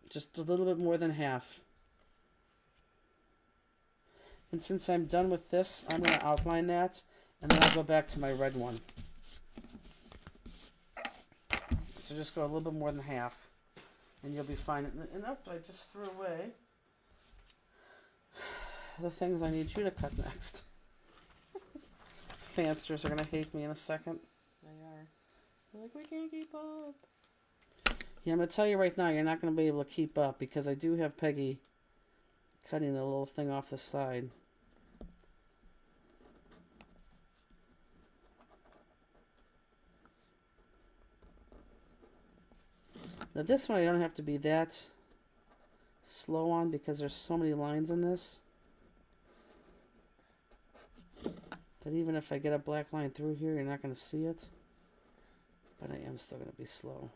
A: Just a little bit more than half. And since I'm done with this, I'm going to outline that. And then I'll go back to my red one. So just go a little bit more than half. And you'll be fine. And oh, I just threw away the things I need you to cut next. Fansters are going to hate me in a second.
B: They are. They're like, we can't keep up.
A: Yeah, I'm going to tell you right now, you're not going to be able to keep up because I do have Peggy cutting a little thing off the side. Now this one I don't have to be that slow on because there's so many lines in this that even if I get a black line through here, you're not going to see it. But I am still going to be slow.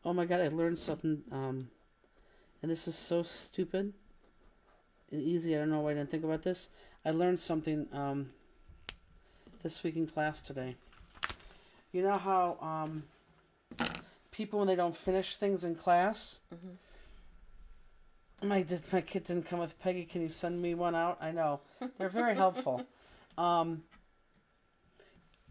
A: Oh my god, I learned something, and this is so stupid and easy. I don't know why I didn't think about this. I learned something this week in class today. You know how people, when they don't finish things in class, my kid didn't come with Peggy. Can you send me one out? I know. They're very helpful.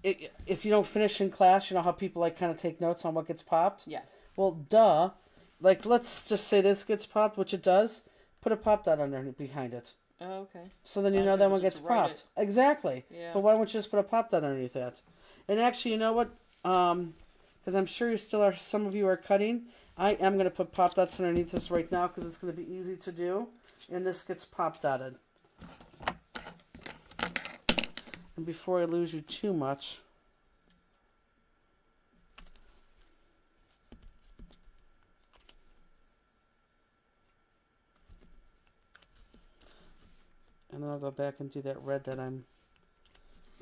A: If you don't finish in class, you know how people like kind of take notes on what gets popped?
B: Yeah.
A: Well, duh. Like, let's just say this gets popped, which it does. Put a pop dot under behind it.
B: Oh, okay.
A: So then you know that one gets popped. Exactly.
B: Yeah.
A: But why don't you just put a pop dot underneath that? And actually, you know what? because I'm sure you still are. Some of you are cutting. I am going to put pop dots underneath this right now because it's going to be easy to do, and this gets pop dotted. And before I lose you too much, and then I'll go back and do that red that I'm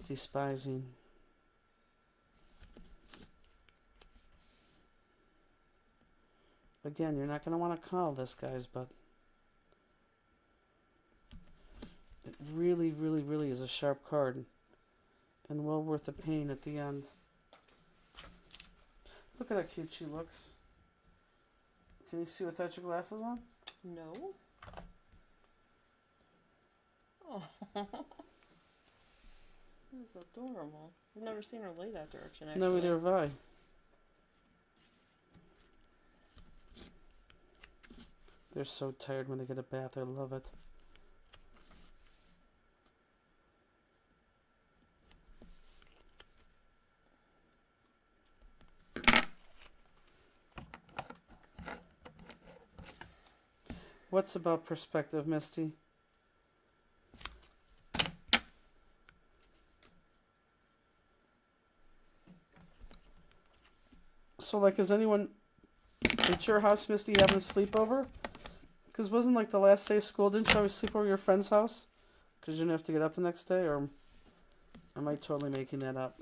A: despising. Again, you're not going to want to call this, guys, but it really, really, really is a sharp card and well worth the pain at the end. Look at how cute she looks. Can you see without your glasses on?
B: No. Oh. That's adorable. I've never seen her lay that direction, actually.
A: No, neither have I. They're so tired when they get a bath. I love it. What's about perspective, Misty? So, like, is anyone at your house, Misty, having a sleepover? Because wasn't like the last day of school, didn't you always sleep over your friend's house? Because you didn't have to get up the next day, or am I totally making that up?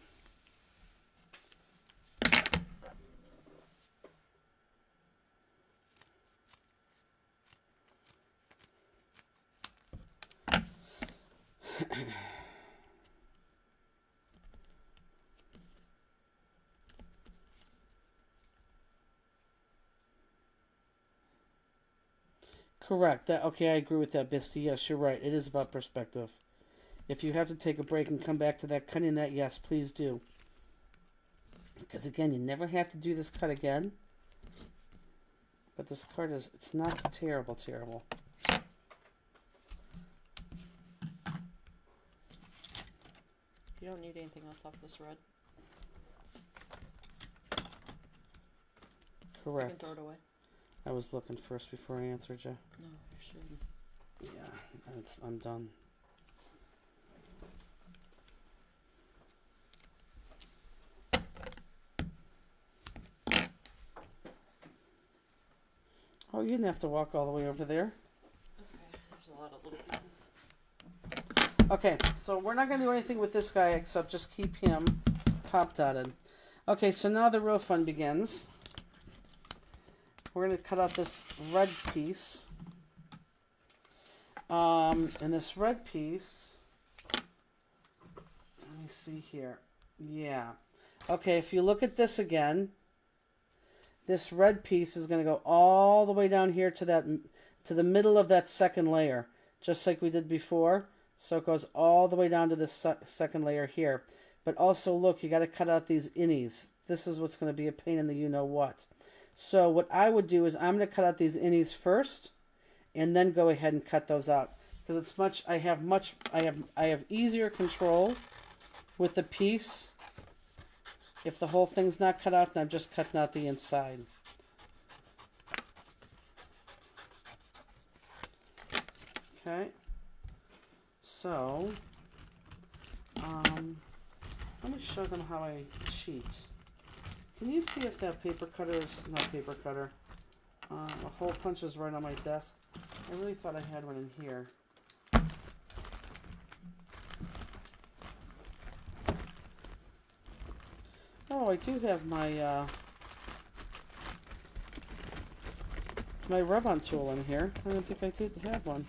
A: Correct. Okay, I agree with that, Misty. Yes, you're right. It is about perspective. If you have to take a break and come back to that, cutting that, yes, please do. Because again, you never have to do this cut again. But this card it's not terrible.
B: You don't need anything else off this red.
A: Correct.
B: You can throw it away.
A: I was looking first before I answered you.
B: No, you shouldn't.
A: Yeah, I'm done. Oh, you didn't have to walk all the way over there.
B: That's okay. There's a lot of little pieces.
A: Okay, so we're not going to do anything with this guy except just keep him pop dotted. Okay, so now the real fun begins. We're going to cut out this red piece. And this red piece, let me see here. Yeah. Okay, if you look at this again, this red piece is going to go all the way down here to the middle of that second layer, just like we did before. So it goes all the way down to the second layer here. But also, look, you got to cut out these innies. This is what's going to be a pain in the you-know-what. So what I would do is I'm going to cut out these innies first, and then go ahead and cut those out, because it's much. I have easier control with the piece if the whole thing's not cut out and I'm just cutting out the inside. Okay. So let me show them how I cheat. Can you see if that paper cutter is not paper cutter? A hole punch is right on my desk. I really thought I had one in here. Oh, I do have my my rub-on tool in here. I didn't think I did have one.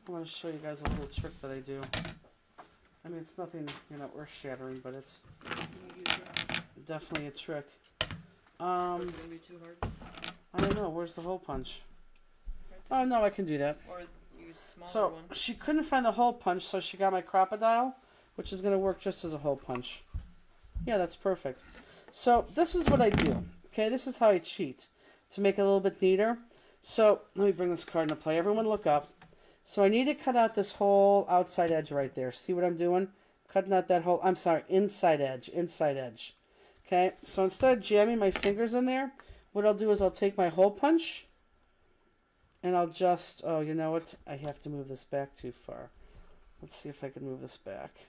A: I want to show you guys a little trick that I do. I mean, it's nothing, earth-shattering, but it's definitely a trick.
B: Is it going to be too hard?
A: I don't know. Where's the hole punch? Oh, no, I can do that.
B: Or use a smaller
A: So,
B: one.
A: she couldn't find the hole punch, so she got my crocodile, which is going to work just as a hole punch. Yeah, that's perfect. So, this is what I do. Okay, this is how I cheat to make it a little bit neater. So let me bring this card into play. Everyone look up. So I need to cut out this whole outside edge right there. See what I'm doing? Cutting out that whole, I'm sorry, inside edge, inside edge. Okay, so instead of jamming my fingers in there, what I'll do is I'll take my hole punch and I'll just, oh, you know what? I have to move this back too far. Let's see if I can move this back.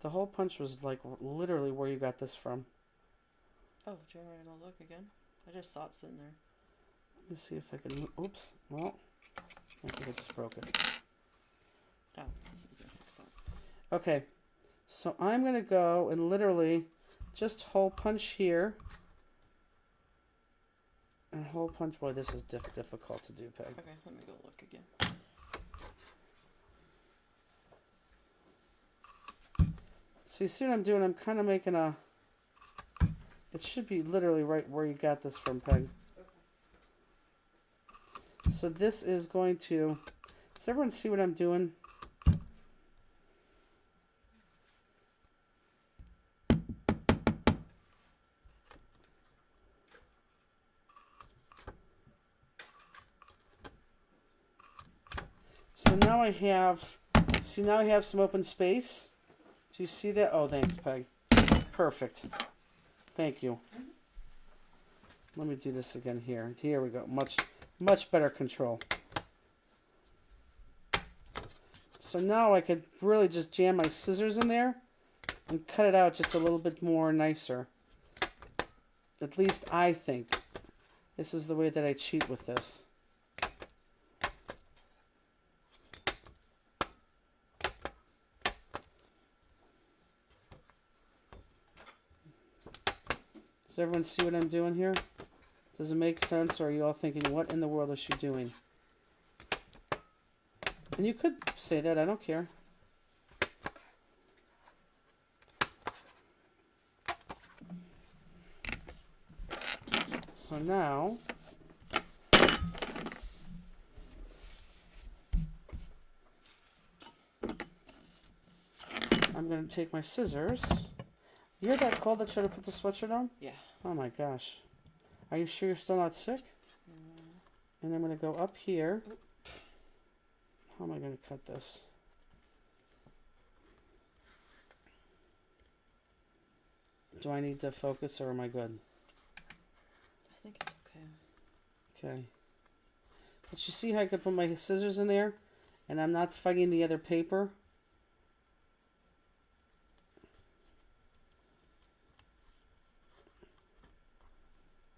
A: The hole punch was like literally where you got this from.
B: Oh, do you want me to look again? I just saw it sitting there.
A: Let me see if I can, oops, well, I think I just broke it.
B: Oh, excellent.
A: Okay, so I'm going to go and literally just hole punch here. And hole punch, boy, this is difficult to do, Peg.
B: Okay, let me go look again.
A: So you see what I'm doing? I'm kind of making a, it should be literally right where you got this from, Peg. So this is going to, does everyone see what I'm doing? So now I have, see now I have some open space. Do you see that? Oh, thanks, Peg. Perfect. Thank you. Let me do this again here. Here we go. Much better control. So now I could really just jam my scissors in there and cut it out just a little bit more nicer. At least I think. This is the way that I cheat with this. Does everyone see what I'm doing here? Does it make sense, or are you all thinking, what in the world is she doing? And you could say that, I don't care. So now, I'm going to take my scissors. You hear that cold that should have put the sweatshirt on?
B: Yeah.
A: Oh my gosh. Are you sure you're still not sick? And I'm going to go up here. How am I going to cut this? Do I need to focus or am I good?
B: I think it's okay.
A: Okay. But you see how I could put my scissors in there and I'm not fighting the other paper?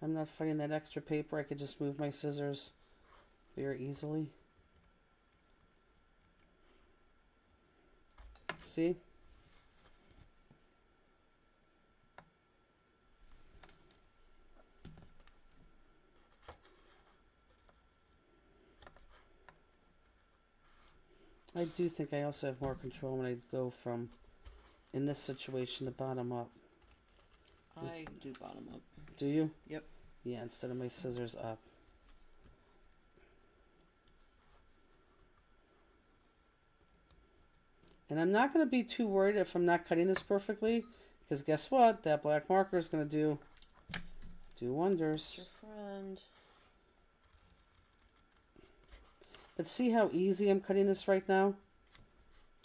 A: I'm not fighting that extra paper. I could just move my scissors very easily. See? I do think I also have more control when I go from, in this situation, the bottom up.
B: I do bottom up.
A: Do you?
B: Yep.
A: Yeah, instead of my scissors up. And I'm not going to be too worried if I'm not cutting this perfectly, because guess what? That black marker is going to do wonders.
B: Your friend.
A: But see how easy I'm cutting this right now?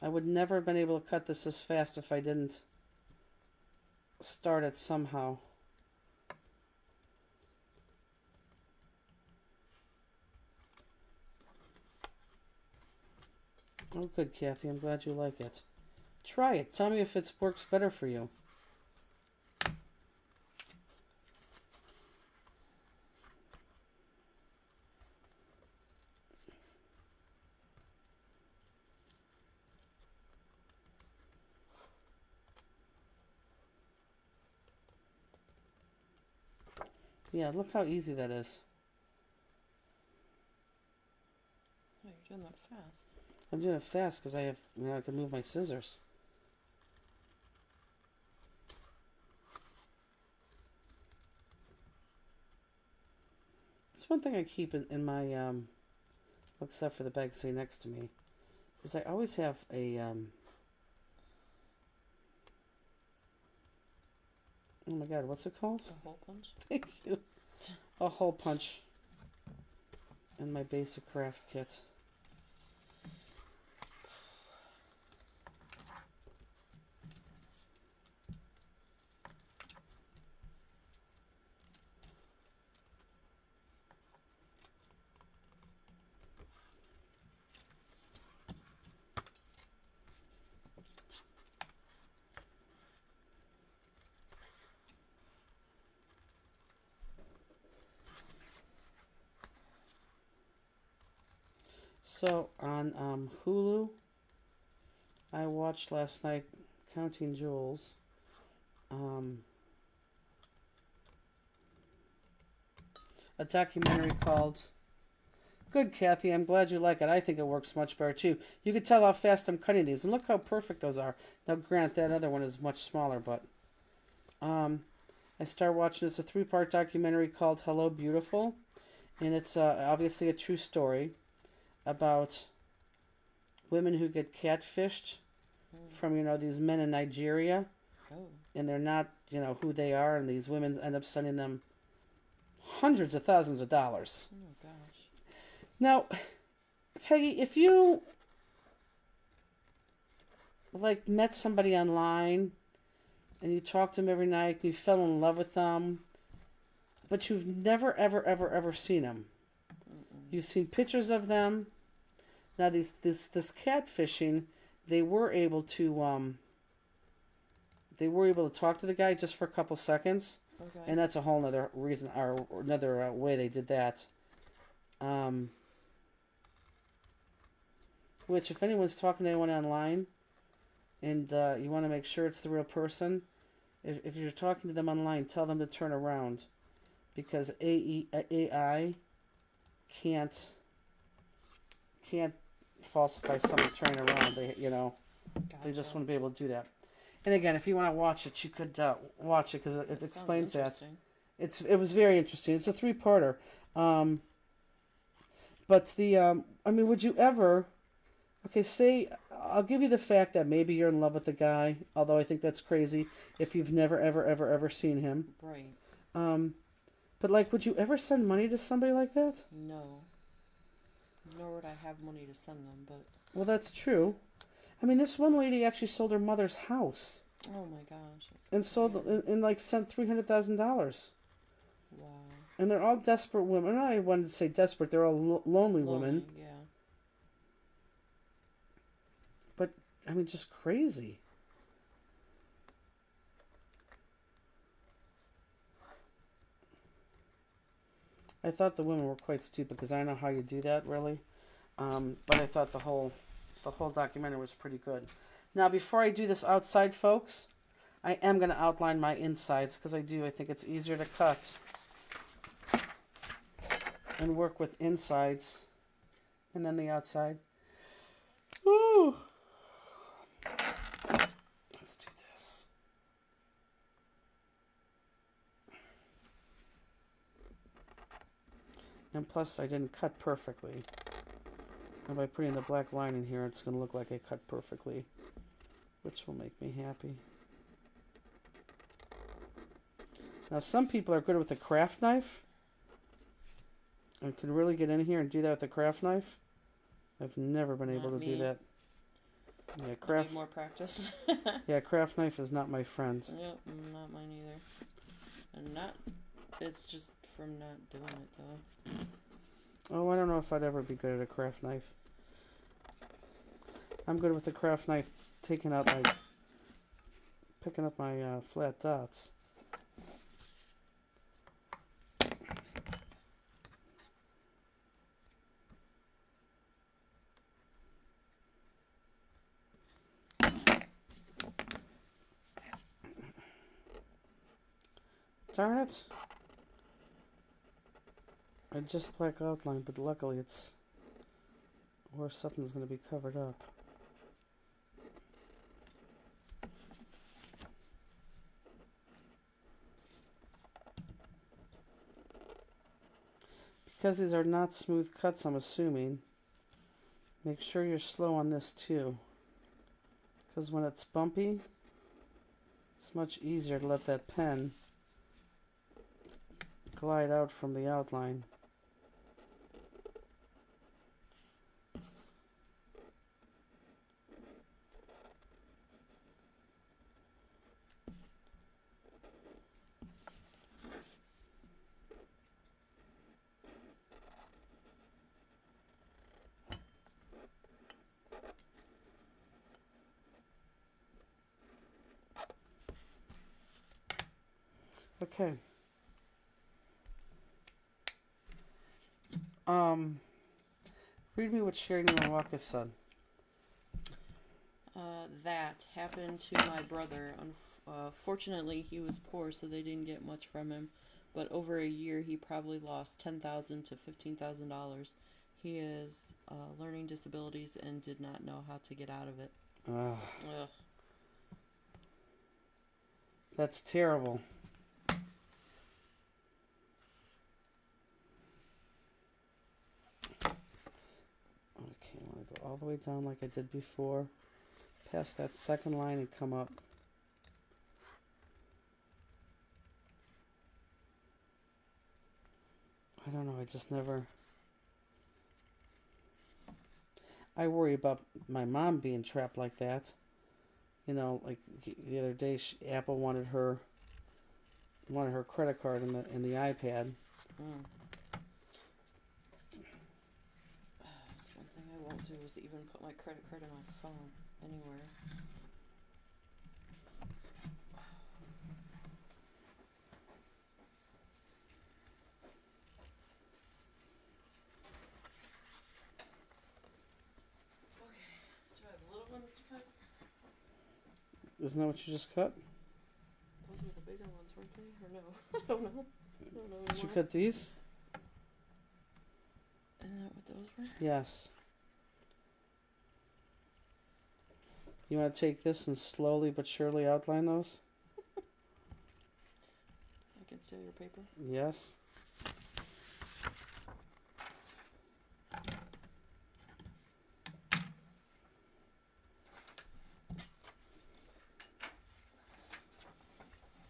A: I would never have been able to cut this fast if I didn't start it somehow. Oh, good, Kathy. I'm glad you like it. Try it. Tell me if it works better for you. Yeah, look how easy that is.
B: Oh, you're doing that fast.
A: I'm doing it fast because I have, I can move my scissors. It's one thing I keep in my, except for the bag sitting next to me, is I always have a, oh my god, what's it called?
B: A hole punch?
A: Thank you. a hole punch in my basic craft kit. So on Hulu, I watched last night Counting Jewels. A documentary called Good Kathy, I'm glad you like it. I think it works much better too. You can tell how fast I'm cutting these, and look how perfect those are. Now, grant that other one is much smaller, but I started watching. It's a 3-part documentary called Hello Beautiful, and it's obviously a true story about women who get catfished from these men in Nigeria, and they're not who they are, and these women end up sending them hundreds of thousands of dollars.
B: Oh gosh.
A: Now, Peggy, if you met somebody online and you talked to them every night, you fell in love with them, but you've never ever ever ever seen them. You've seen pictures of them. Now this catfishing, they were able to talk to the guy just for a couple seconds, and that's a whole nother reason or another way they did that. Which, if anyone's talking to anyone online, and you want to make sure it's the real person, if you're talking to them online, tell them to turn around, because AI can't falsify someone turning around. They just wouldn't be able to do that. And again, if you want to watch it, you could watch it because it explains that. It was very interesting. It's a 3-parter. But would you ever? Okay, say I'll give you the fact that maybe you're in love with the guy, although I think that's crazy if you've never ever ever ever seen him.
B: Right.
A: But would you ever send money to somebody like that?
B: No. Nor would I have money to send them, but...
A: Well, that's true. This one lady actually sold her mother's house.
B: Oh my gosh.
A: And sent $300,000.
B: Wow.
A: And they're all desperate women. I wanted to say desperate. They're all lonely women.
B: Yeah.
A: But, just crazy. I thought the women were quite stupid because I don't know how you do that, really. But I thought the whole documentary was pretty good. Now, before I do this outside, folks, I am going to outline my insides because I think it's easier to cut and work with insides and then the outside. Ooh. Let's do this. And plus, I didn't cut perfectly. And by putting the black line in here, it's going to look like I cut perfectly, which will make me happy. Now, some people are good with a craft knife and can really get in here and do that with a craft knife. I've never been able to do that. Yeah,
B: I need more practice.
A: Yeah, craft knife is not my friend.
B: Yep, not mine either. And it's just from not doing it though.
A: Oh, I don't know if I'd ever be good at a craft knife. I'm good with a craft knife picking up my flat dots. Darn it. I just black outline, but luckily it's where something's going to be covered up. Because these are not smooth cuts, I'm assuming, make sure you're slow on this too. Because when it's bumpy, it's much easier to let that pen glide out from the outline. Okay. Read me what Sherry Nowaka said.
B: That happened to my brother. Fortunately, he was poor, so they didn't get much from him. But over a year, he probably lost $10,000 to $15,000. He has learning disabilities and did not know how to get out of it. Ugh.
A: That's terrible. Okay, I want to go all the way down like I did before. Past that second line and come up. I don't know, I just never... I worry about my mom being trapped like that. You know, like the other day, Apple wanted her credit card in the iPad.
B: That's one thing I won't do is even put my credit card in my phone anywhere. Do I have little ones to cut?
A: Isn't that what you just cut?
B: Those were the bigger ones, weren't they? Or no? I don't know.
A: Did you cut these?
B: Isn't that what those were?
A: Yes. You want to take this and slowly but surely outline those?
B: I can steal your paper.
A: Yes.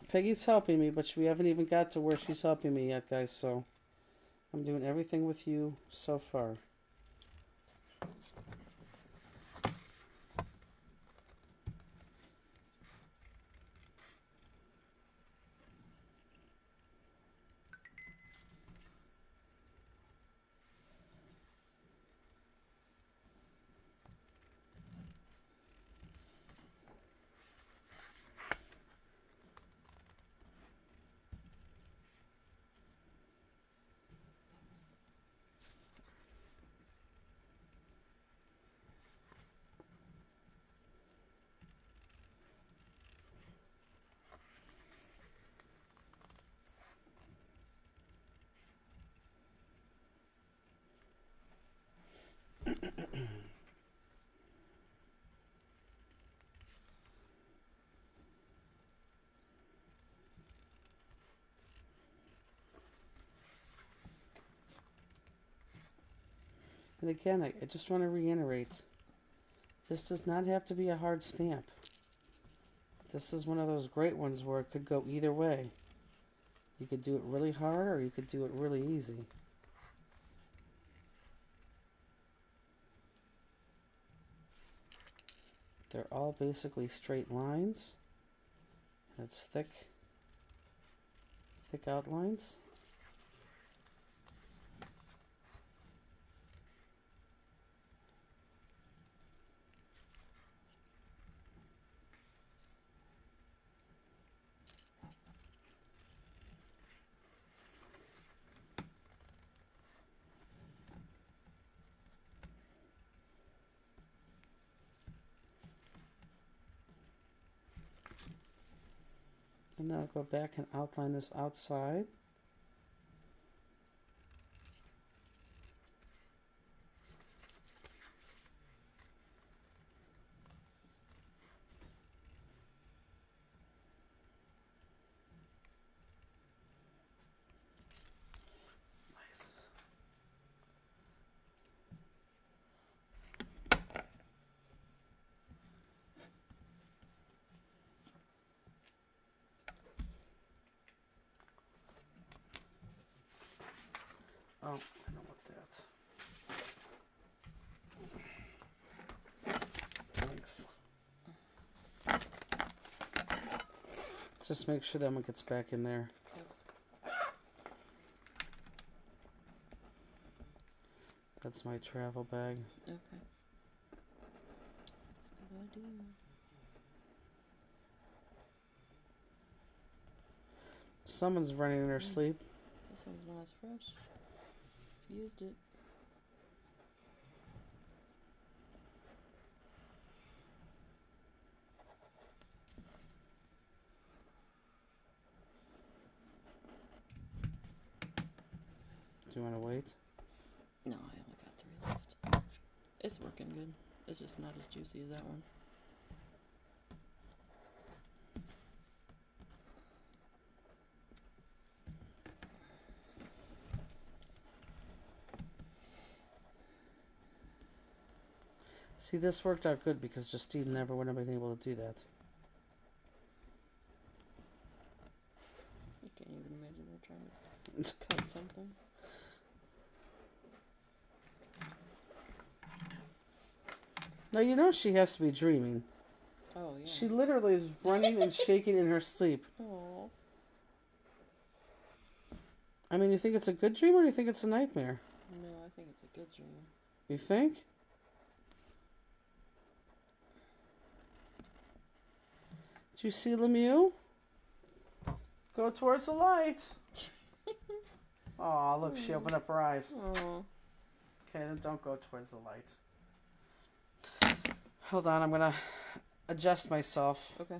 A: Peggy's helping me, but we haven't even got to where she's helping me yet, guys, so I'm doing everything with you so far. And again, I just want to reiterate, this does not have to be a hard stamp. This is one of those great ones where it could go either way. You could do it really hard or you could do it really easy. They're all basically straight lines. And it's thick outlines. And then I'll go back and outline this outside. Nice. Oh, I know what that. Thanks. Just make sure that one gets back in there. That's my travel bag.
B: Okay. That's a good idea.
A: Someone's running in their sleep.
B: This one's not as fresh. Used it.
A: Do you want to wait?
B: No, I only got 3 left. It's working good. It's just not as juicy as that one.
A: See, this worked out good because Justine never would have been able to do that.
B: I can't even imagine her trying to cut something.
A: Now, you know she has to be dreaming.
B: Oh, yeah.
A: She literally is running and shaking in her sleep.
B: Oh.
A: I mean, you think it's a good dream or do you think it's a nightmare?
B: No, I think it's a good dream.
A: You think? Do you see Lemieux? Go towards the light. Oh, look, she opened up her eyes.
B: Oh.
A: Okay, then don't go towards the light. Hold on, I'm gonna adjust myself.
B: Okay.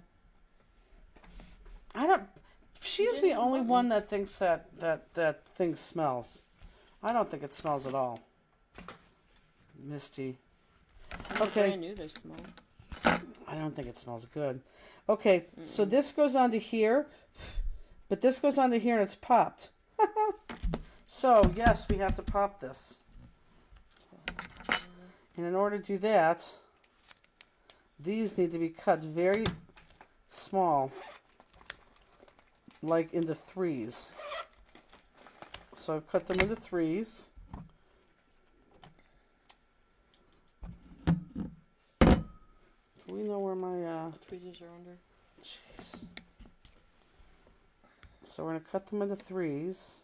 A: I don't. She is the
B: didn't
A: only
B: want
A: one that thinks that thing smells. I don't think it smells at all. Misty. Okay.
B: Brand new, they smell.
A: I don't think it smells good. Okay, so this goes onto here, but this goes onto here and it's popped. So, yes, we have to pop this. And in order to do that, these need to be cut very small, like into 3s. So I've cut them into 3s. Do we know where my
B: Tweezers are under.
A: jeez. So we're going to cut them into 3s.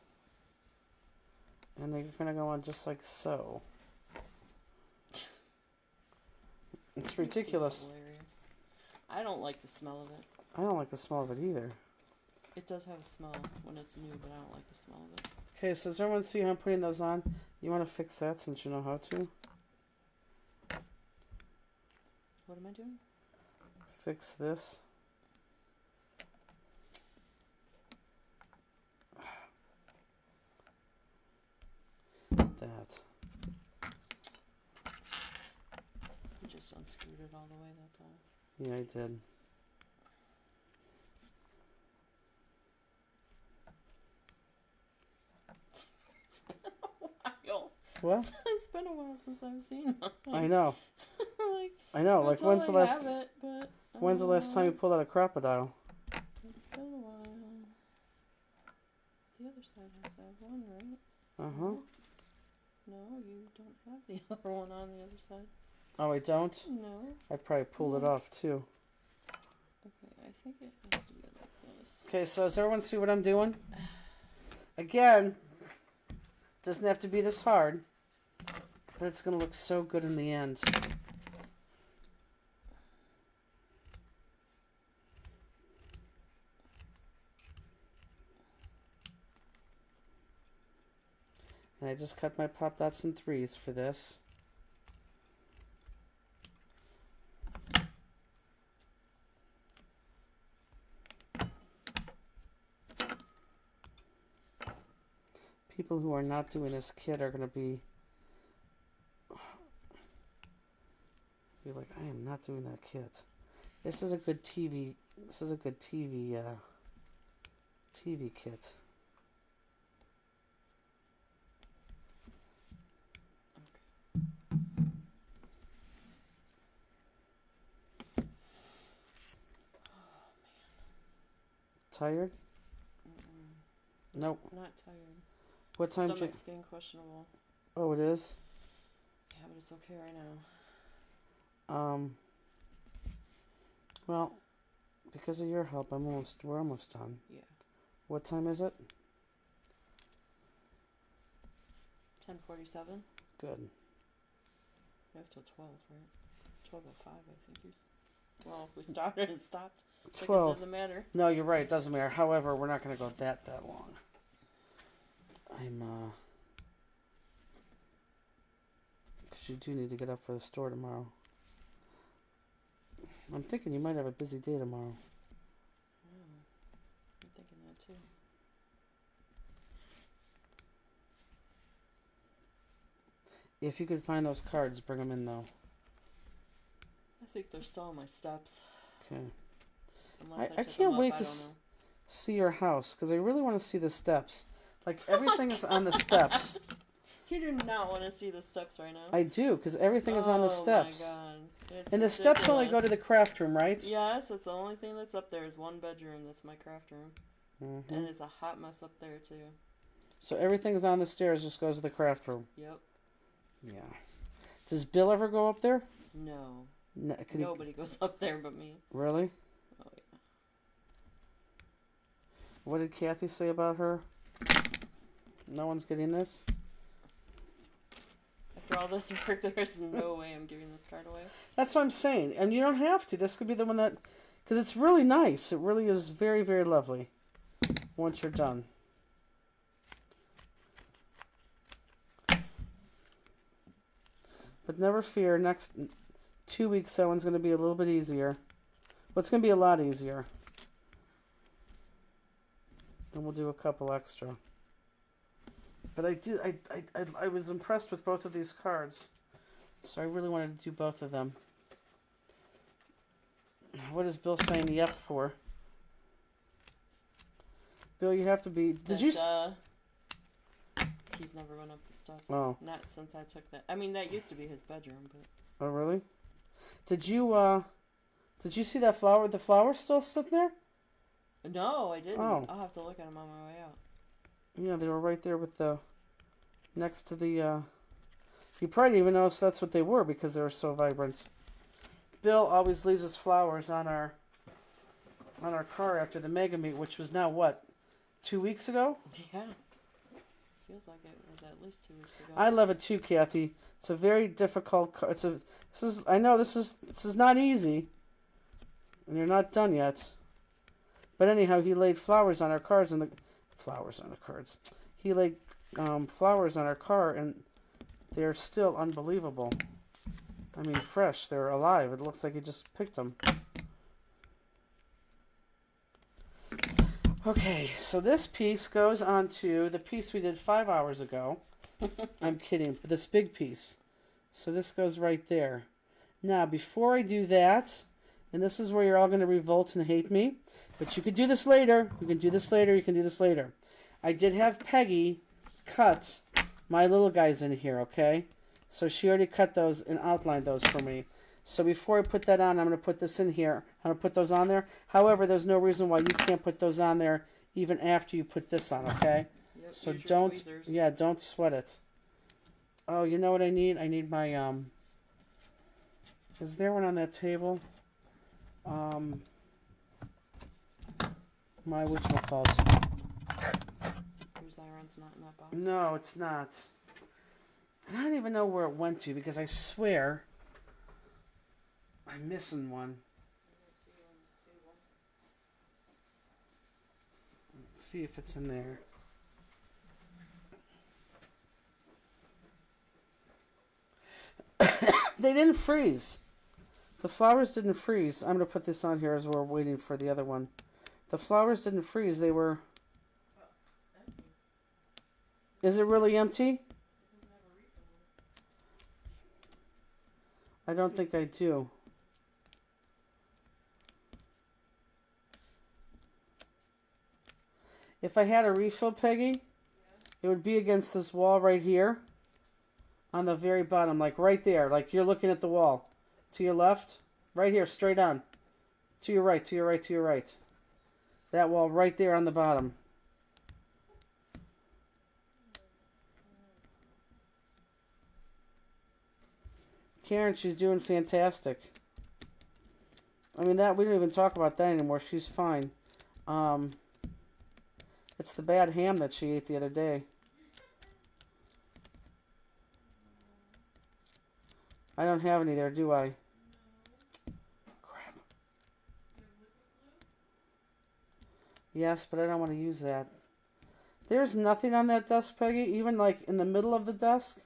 A: And they're going to go on just like so. It's ridiculous.
B: Hilarious. I don't like the smell of it.
A: I don't like the smell of it either.
B: It does have a smell when it's new, but I don't like the smell of it.
A: Okay, so does everyone see how I'm putting those on? You want to fix that since you know how to?
B: What am I doing?
A: Fix this. That.
B: You just unscrewed it all the way, that's all.
A: Yeah, I did.
B: It's been a while.
A: What?
B: It's been a while since I've seen one.
A: I know.
B: Like,
A: I know. Like when's the last?
B: have it, but,
A: When's the last time you pulled out a crocodile?
B: It's been a while. The other side has that one, right?
A: Uh huh.
B: No, you don't have the other one on the other side.
A: Oh, I don't.
B: No.
A: I probably pulled it off too.
B: Okay, I think it has to be like this.
A: Okay, so does everyone see what I'm doing? Again, doesn't have to be this hard, but it's gonna look so good in the end. And I just cut my pop dots in 3s for this. People who are not doing this kit are going to be like, I am not doing that kit. This is a good TV. This is a good TV kit. Tired? Nope.
B: Not tired.
A: What time?
B: Stomach's getting questionable.
A: Oh, it is.
B: Yeah, but it's okay right now.
A: Well, because of your help, we're almost done.
B: Yeah.
A: What time is it?
B: 10:47.
A: Good.
B: We have till 12, right? 12:05, I think. Well, if we started and stopped.
A: 12.
B: It doesn't matter.
A: No, you're right. It doesn't matter. However, we're not going to go that long. Because you do need to get up for the store tomorrow. I'm thinking you might have a busy day tomorrow.
B: I'm thinking that too.
A: If you could find those cards, bring them in though.
B: I think they're still on my steps.
A: Okay.
B: Unless
A: I
B: took
A: can't
B: them up,
A: wait
B: I
A: to
B: don't know.
A: see your house because I really want to see the steps. Like everything is on the steps.
B: You do not want to see the steps right now.
A: I do because everything is on the steps.
B: Oh my god. It's
A: And the steps only go to the craft room, right?
B: Yes, it's the only thing that's up there is one bedroom. That's my craft room.
A: Mm-hmm.
B: And it's a hot mess up there too.
A: So everything is on the stairs, just goes to the craft room.
B: Yep.
A: Yeah. Does Bill ever go up there?
B: No.
A: No.
B: Nobody goes up there but me.
A: Really?
B: Oh yeah.
A: What did Kathy say about her? No one's getting this?
B: After all this work, there's no way I'm giving this card away.
A: That's what I'm saying. And you don't have to. This could be the one that... Because it's really nice. It really is very, very lovely once you're done. But never fear. Next 2 weeks, that one's going to be a little bit easier. Well, it's going to be a lot easier. And we'll do a couple extra. But I was impressed with both of these cards. So I really wanted to do both of them. What is Bill saying yep for? Bill, you have to be... He's
B: never went up the steps.
A: Oh.
B: Not since I took that. I mean, that used to be his bedroom, but...
A: Oh, really? Did you see that flower? The flower's still sitting there?
B: No, I didn't.
A: Oh.
B: I'll have to look at them on my way out.
A: Yeah, they were right there with the... Next to the... You probably didn't even notice that's what they were because they were so vibrant. Bill always leaves his flowers on our car after the mega meet, which was now what? 2 weeks ago?
B: Yeah. Feels like it was at least 2 weeks ago.
A: I love it too, Kathy. It's a very difficult car. I know this is not easy. And you're not done yet. But anyhow, he laid flowers on our cars and He laid flowers on our car and they're still unbelievable. I mean, fresh. They're alive. It looks like he just picked them. Okay, so this piece goes on to the piece we did 5 hours ago. I'm kidding, but this big piece. So this goes right there. Now, before I do that, and this is where you're all going to revolt and hate me, but you could do this later. You can do this later. You can do this later. I did have Peggy cut my little guys in here, okay? So she already cut those and outlined those for me. So before I put that on, I'm going to put this in here. I'm going to put those on there. However, there's no reason why you can't put those on there even after you put this on, okay?
B: Yep,
A: So don't sweat it. Oh, you know what I need? I need my, is there one on that table? My whatchamacallit?
B: Yours iron's not in that box.
A: No, it's not. And I don't even know where it went to because I swear I'm missing one. Let's see if it's in there. They didn't freeze. The flowers didn't freeze. I'm going to put this on here as we're waiting for the other one. The flowers didn't freeze. They were... Is it really empty? I don't think I do. If I had a refill, Peggy, it would be against this wall right here. On the very bottom, like right there. Like you're looking at the wall. To your left. Right here, straight on. To your right, to your right, to your right. That wall right there on the bottom. Karen, she's doing fantastic. I mean, that we don't even talk about that anymore. She's fine. It's the bad ham that she ate the other day. I don't have any there, do I? Crap. Yes, but I don't want to use that. There's nothing on that desk, Peggy, even like in the middle of the desk.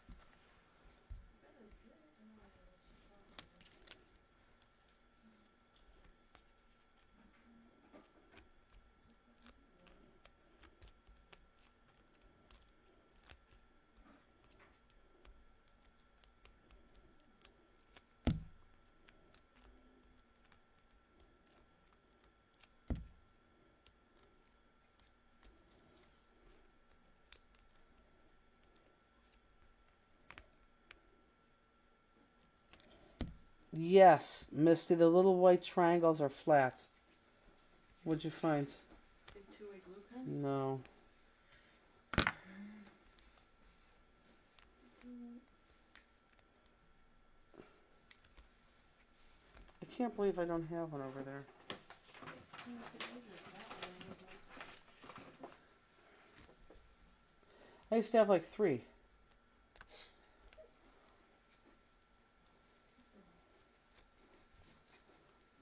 A: Yes, Misty, the little white triangles are flat. What'd you find?
B: Big two-way glue pen?
A: No. I can't believe I don't have one over there. I used to have like 3.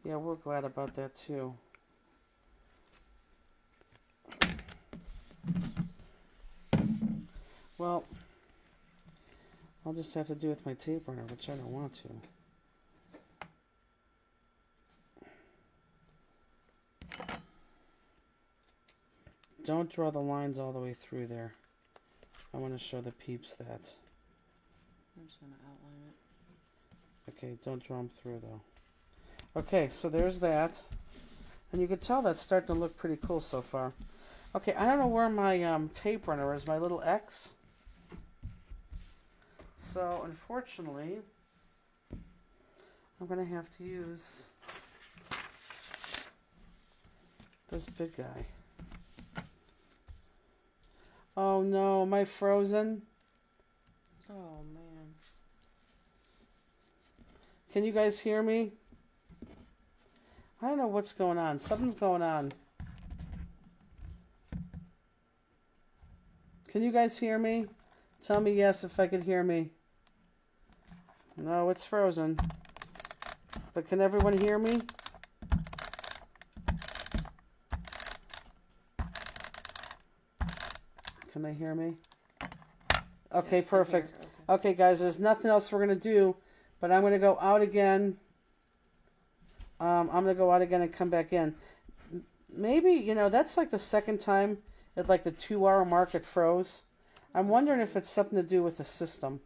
A: Yeah, we're glad about that too. Well, I'll just have to do it with my tape runner, which I don't want to. Don't draw the lines all the way through there. I want to show the peeps that.
B: I'm just going to outline it.
A: Okay, don't draw them through though. Okay, so there's that. And you can tell that's starting to look pretty cool so far. Okay, I don't know where my tape runner is, my little X. So, unfortunately, I'm going to have to use this big guy. Oh no, am I frozen?
B: Oh, man.
A: Can you guys hear me? I don't know what's going on. Something's going on. Can you guys hear me? Tell me yes if I can hear me. No, it's frozen. But can everyone hear me? Can they hear me? Okay,
B: Yes,
A: perfect.
B: Okay.
A: Okay, guys, there's nothing else we're going to do, but I'm going to go out again. I'm going to go out again and come back in. Maybe, you know, that's like the second time at like the 2-hour mark it froze. I'm wondering if it's something to do with the system.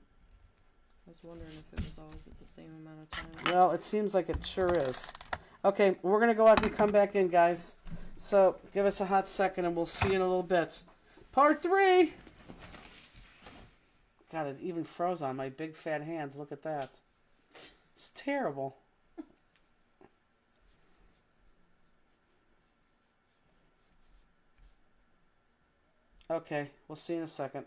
B: I was wondering if it was always at the same amount of time.
A: Well, it seems like it sure is. Okay, we're going to go out and come back in, guys. So give us a hot second and we'll see you in a little bit. Part 3! God, it even froze on my big fat hands. Look at that. It's terrible. Okay, we'll see you in a second.